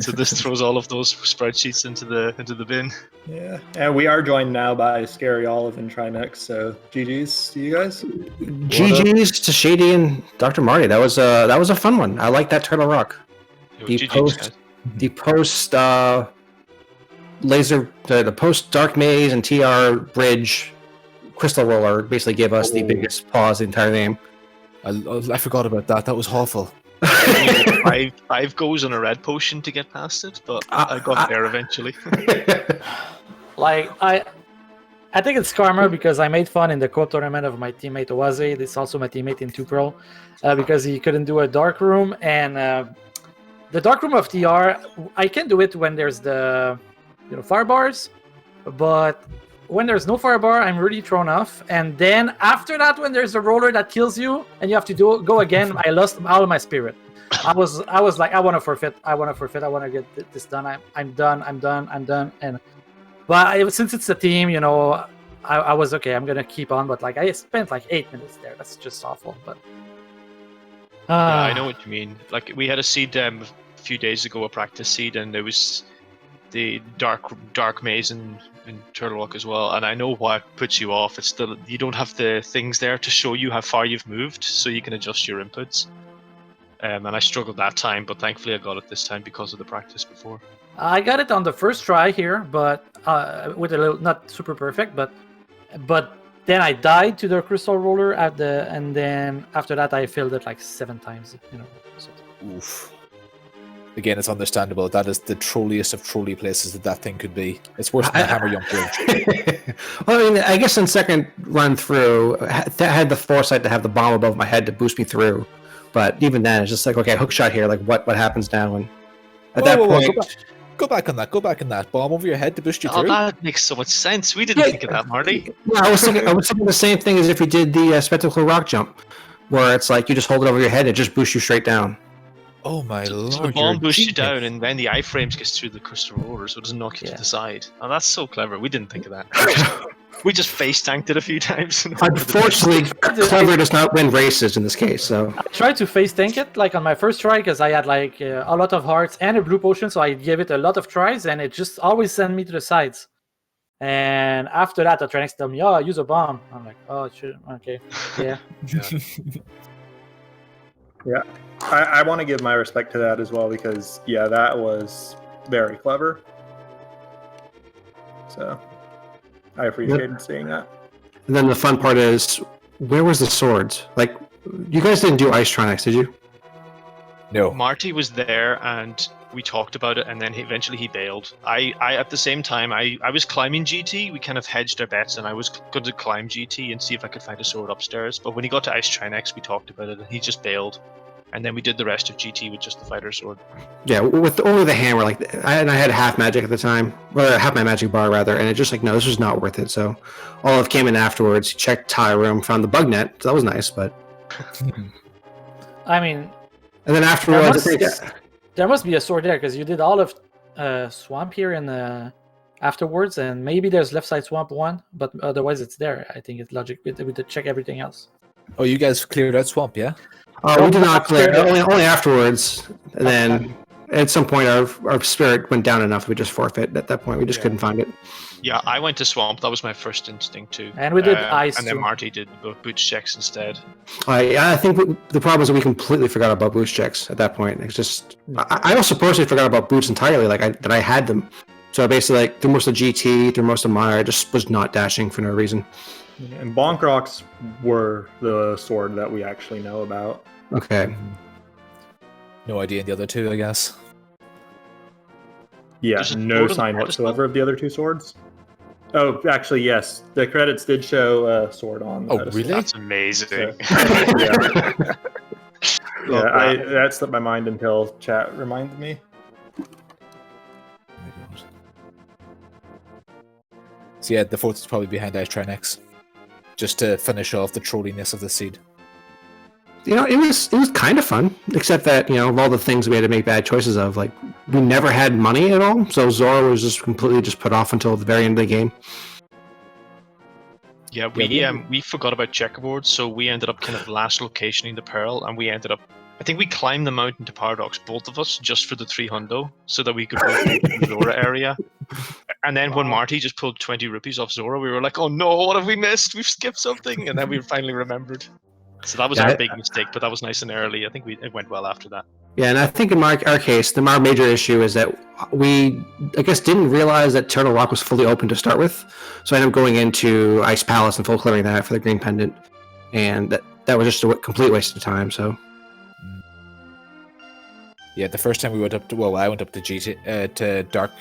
So this throws all of those spreadsheets into the bin. Yeah, and we are joined now by Scaryolive and Trinexx. So GGs to you guys. GGs to Shady and Dr. Marty. That was a fun one. I like that Turtle Rock. The post laser, the post Dark Maze and TR Bridge Crystal Roller basically gave us the biggest pause the entire game. I forgot about that. That was awful. five goes on a red potion to get past it, but I got there eventually. Like I think it's karma because I made fun in the co-op tournament of my teammate Oaze. This is also my teammate in 2 Pro because he couldn't do a dark room, and the dark room of TR I can do it when there's the fire bars, but when there's no fire bar, I'm really thrown off. And then after that, when there's a roller that kills you and you have to go again, I lost all of my spirit. I was like, I want to forfeit. I want to get this done. I'm done. But since it's a team, I was okay. I'm gonna keep on. But like, I spent like 8 minutes there. That's just awful. But yeah, I know what you mean. Like we had a seed a few days ago, a practice seed, and there was the dark maze and Turtle Rock as well, and I know what puts you off. It's you don't have the things there to show you how far you've moved, so you can adjust your inputs. And I struggled that time, but thankfully I got it this time because of the practice before. I got it on the first try here, but with a little not super perfect, but then I died to the crystal roller and then after that I failed it like 7 times. So. Oof. Again, it's understandable. That is the trolliest of trolley places that thing could be. It's worse than the Hammer Jump Bridge. Well, I mean, I guess in second run through, I had the foresight to have the bomb above my head to boost me through. But even then, it's just like, okay, hook shot here. Like, what happens now? And at that point, go back on that. Go back on that. Bomb over your head to boost you through. That makes so much sense. We didn't think of that, Marty. Yeah, I was thinking the same thing as if we did the spectacle rock jump, where it's like you just hold it over your head and it just boosts you straight down. Oh my lord! So the bomb boosts you down, and then the iframes gets through the crystal roller, so it doesn't knock you to the side. Oh, that's so clever. We didn't think of that. We just face tanked it a few times. Unfortunately, clever does not win races in this case. So I tried to face tank it like on my first try because I had like a lot of hearts and a blue potion, so I gave it a lot of tries, and it just always sent me to the sides. And after that, the Trinexx told me, "Oh, use a bomb." I'm like, "Oh, shit, okay, yeah." Yeah, I want to give my respect to that as well because, yeah, that was very clever. So I appreciated seeing that. And then the fun part is, where was the swords? Like, you guys didn't do Ice Trinexx, did you? No. Marty was there, and we talked about it, and then eventually he bailed. I at the same time, I was climbing GT. We kind of hedged our bets, and I was going to climb GT and see if I could find a sword upstairs. But when he got to Ice Trinexx, we talked about it, and he just bailed. And then we did the rest of GT with just the fighter sword. Yeah, with only the hammer. Like, I had half magic at the time, or half my magic bar rather, and it just like, no, this was not worth it. So Olive came in afterwards, checked tie room, found the bug net. So that was nice, but I mean, and then afterwards, there must be a sword there because you did all of swamp here and afterwards, and maybe there's left side swamp 1, but otherwise it's there. I think it's logic. We did check everything else. Oh, you guys cleared out swamp, yeah? we did not clear. Only afterwards, and then at some point our spirit went down enough. We just forfeit at that point. We just couldn't find it. Yeah, I went to swamp. That was my first instinct too. And we did ice. And then Marty did boots checks instead. I think the problem is that we completely forgot about boots checks at that point. It's just I also personally forgot about boots entirely. Like I had them. So basically, like through most of GT, through most of Mire, I just was not dashing for no reason. And Bonk Rocks were the sword that we actually know about. Okay. No idea in the other two, I guess. Yeah, no sign whatsoever of the other two swords. Oh, actually, yes. The credits did show a sword on. Oh, really? That's amazing. So, yeah, that slipped my mind until chat reminded me. So yeah, the fourth is probably behind Trinexx, just to finish off the trolliness of the seed. It was kind of fun, except that of all the things we had to make bad choices of, like we never had money at all, so Zora was just completely put off until the very end of the game. Yeah, we forgot about checkerboards, so we ended up kind of last locationing the Pearl, and we ended up. I think we climbed the mountain to Paradox, both of us, just for the 300, so that we could both get the Zora area. And then when Marty just pulled 20 rupees off Zora, we were like, "Oh no, what have we missed? We've skipped something!" And then we finally remembered. So that was our big mistake, but that was nice and early. I think it went well after that. Yeah, and I think in our case, our major issue is that we, I guess, didn't realize that Turtle Rock was fully open to start with. So I ended up going into Ice Palace and full clearing that for the green pendant. And that was just a complete waste of time, so... Yeah, the first time we went up to... Well, I went up to to Dark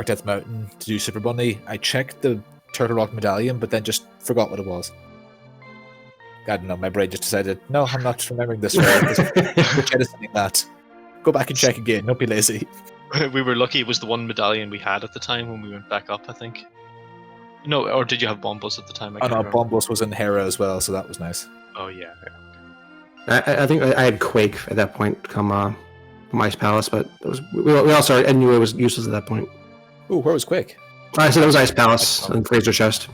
Death Mountain to do Super Bunny. I checked the Turtle Rock medallion, but then just forgot what it was. I don't know, my brain just decided, no, I'm not remembering this right. We're jettisoning that. Go back and check again, don't be lazy. We were lucky it was the one medallion we had at the time when we went back up, I think. No, or did you have Bombos at the time? Oh no, Bombos was in Hera as well, so that was nice. Oh yeah. I think I had Quake at that point come from Ice Palace, but we also I knew it was useless at that point. Ooh, where was Quake? I said it was Ice Palace and Fraser Chest.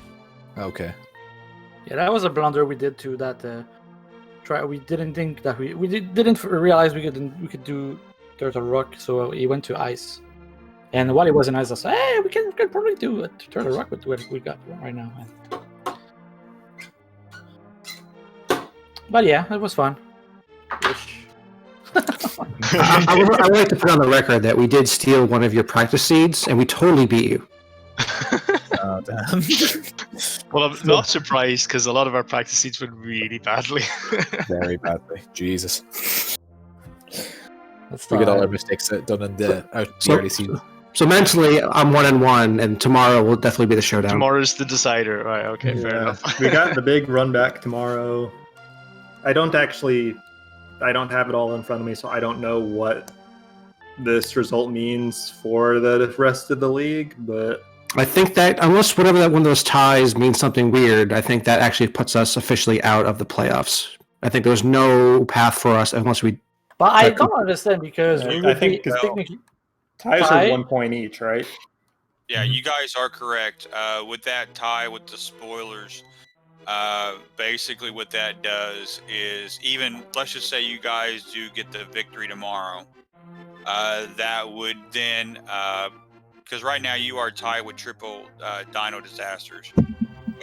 Okay. Yeah, that was a blunder we did too. That we didn't think that we didn't realize we could do Turtle Rock, so he went to ice. And while he was in ice, I said, "Hey, we can probably do a Turtle Rock with what we got right now." But yeah, it was fun. I would like to put on the record that we did steal one of your practice seeds, and we totally beat you. Oh, damn. Well, I'm not surprised because a lot of our practice seeds went really badly. Very badly. Jesus. Let's We get all our mistakes done in the early season. So mentally, I'm 1-1, and tomorrow will definitely be the showdown. Tomorrow's the decider. Right, okay, fair enough. We got the big run back tomorrow. I don't have it all in front of me, so I don't know what this result means for the rest of the league, but... I think that unless whatever that one of those ties means something weird, I think that actually puts us officially out of the playoffs. I think there's no path for us unless we... But I don't understand because I think technically ties are 1 point each, right? Yeah, you guys are correct. With that tie with the spoilers, basically what that does is even, let's just say you guys do get the victory tomorrow, that would then... because right now you are tied with triple Dino Disasters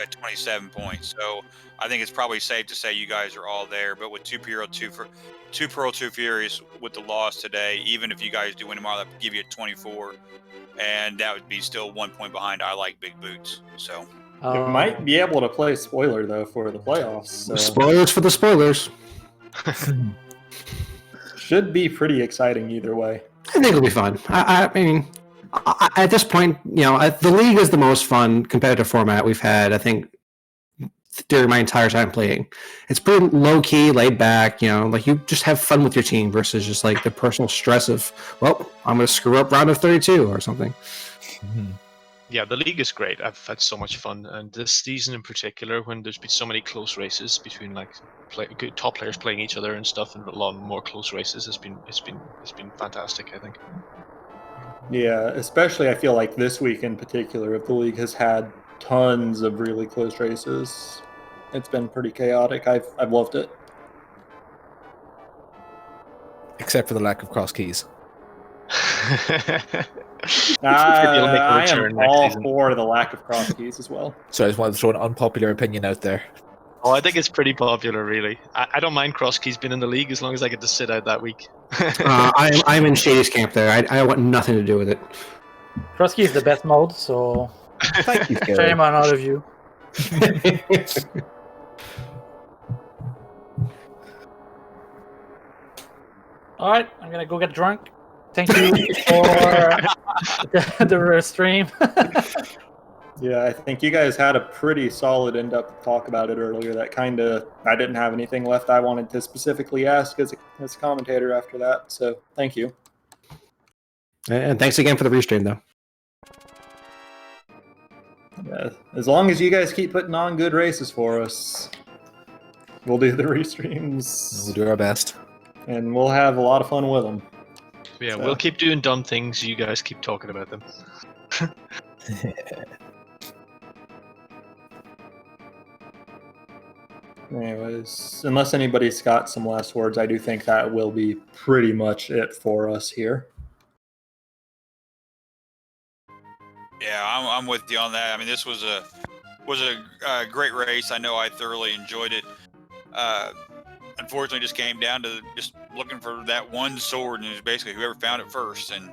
at 27 points. So I think it's probably safe to say you guys are all there. But with 2 Pearl, 2 Furious with the loss today, even if you guys do win tomorrow, that would give you a 24. And that would be still 1 point behind I Like Big Boots. So you might be able to play spoiler, though, for the playoffs. So. Spoilers for the spoilers. Should be pretty exciting either way. I think it'll be fun. I mean... at this point, the league is the most fun competitive format we've had, I think, during my entire time playing. It's pretty low-key, laid back, like you just have fun with your team versus just like the personal stress of, well, I'm going to screw up round of 32 or something. Mm-hmm. Yeah, the league is great. I've had so much fun, and this season in particular, when there's been so many close races between like good top players playing each other and stuff, and a lot more close races, it's been fantastic, I think. Yeah, especially I feel like this week in particular, the league has had tons of really close races. It's been pretty chaotic. I've loved it. Except for the lack of cross keys. I am all for the lack of cross keys as well. So I just wanted to throw an unpopular opinion out there. Oh, I think it's pretty popular, really. I don't mind cross keys being in the league as long as I get to sit out that week. I'm in Shady's camp there. I want nothing to do with it. Cross key is the best mode, so Thank you, shame on all of you. All right, I'm gonna go get drunk. Thank you for the stream. Yeah, I think you guys had a pretty solid in-depth talk about it earlier. That I didn't have anything left I wanted to specifically ask as a commentator after that. So thank you. And thanks again for the restream, though. Yeah, as long as you guys keep putting on good races for us, we'll do the restreams. We'll do our best. And we'll have a lot of fun with them. Yeah, So- we'll keep doing dumb things. You guys keep talking about them. Anyways, unless anybody's got some last words, I do think that will be pretty much it for us here. Yeah, I'm with you on that. I mean, this was a great race. I know I thoroughly enjoyed it. Unfortunately, just came down to just looking for that one sword, and it was basically whoever found it first. And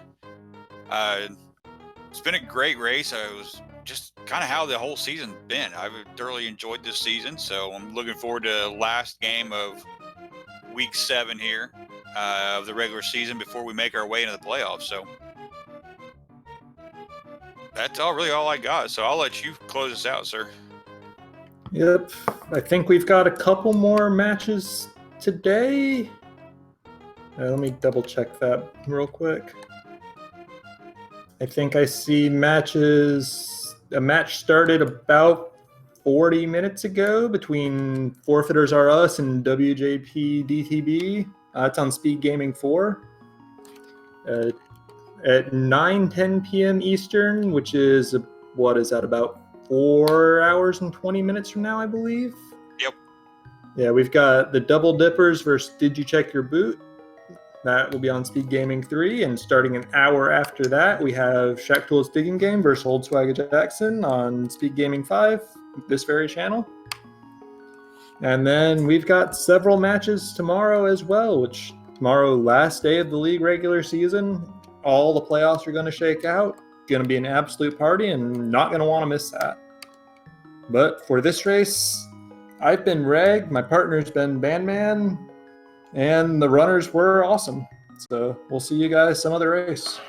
it's been a great race. It was just kind of how the whole season's been. I've thoroughly enjoyed this season, so I'm looking forward to the last game of week 7 here of the regular season before we make our way into the playoffs. So that's really all I got. So I'll let you close us out, sir. Yep. I think we've got a couple more matches today. Let me double check that real quick. I think I see matches. A match started about 40 minutes ago between Forfeiters R Us and WJP DTB. It's on SpeedGaming 4. At 9:10 p.m. Eastern, which is, what is that, about 4 hours and 20 minutes from now, I believe? Yep. Yeah, we've got the Double Dippers versus Did You Check Your Boot? That will be on SpeedGaming 3, and starting an hour after that, we have Shack Tools Digging Game versus Old Swagger Jackson on SpeedGaming 5, this very channel. And then we've got several matches tomorrow as well, which tomorrow, last day of the league regular season, all the playoffs are going to shake out. Going to be an absolute party, and not going to want to miss that. But for this race, I've been Reg, my partner's been Bandman, and the runners were awesome. So we'll see you guys some other race.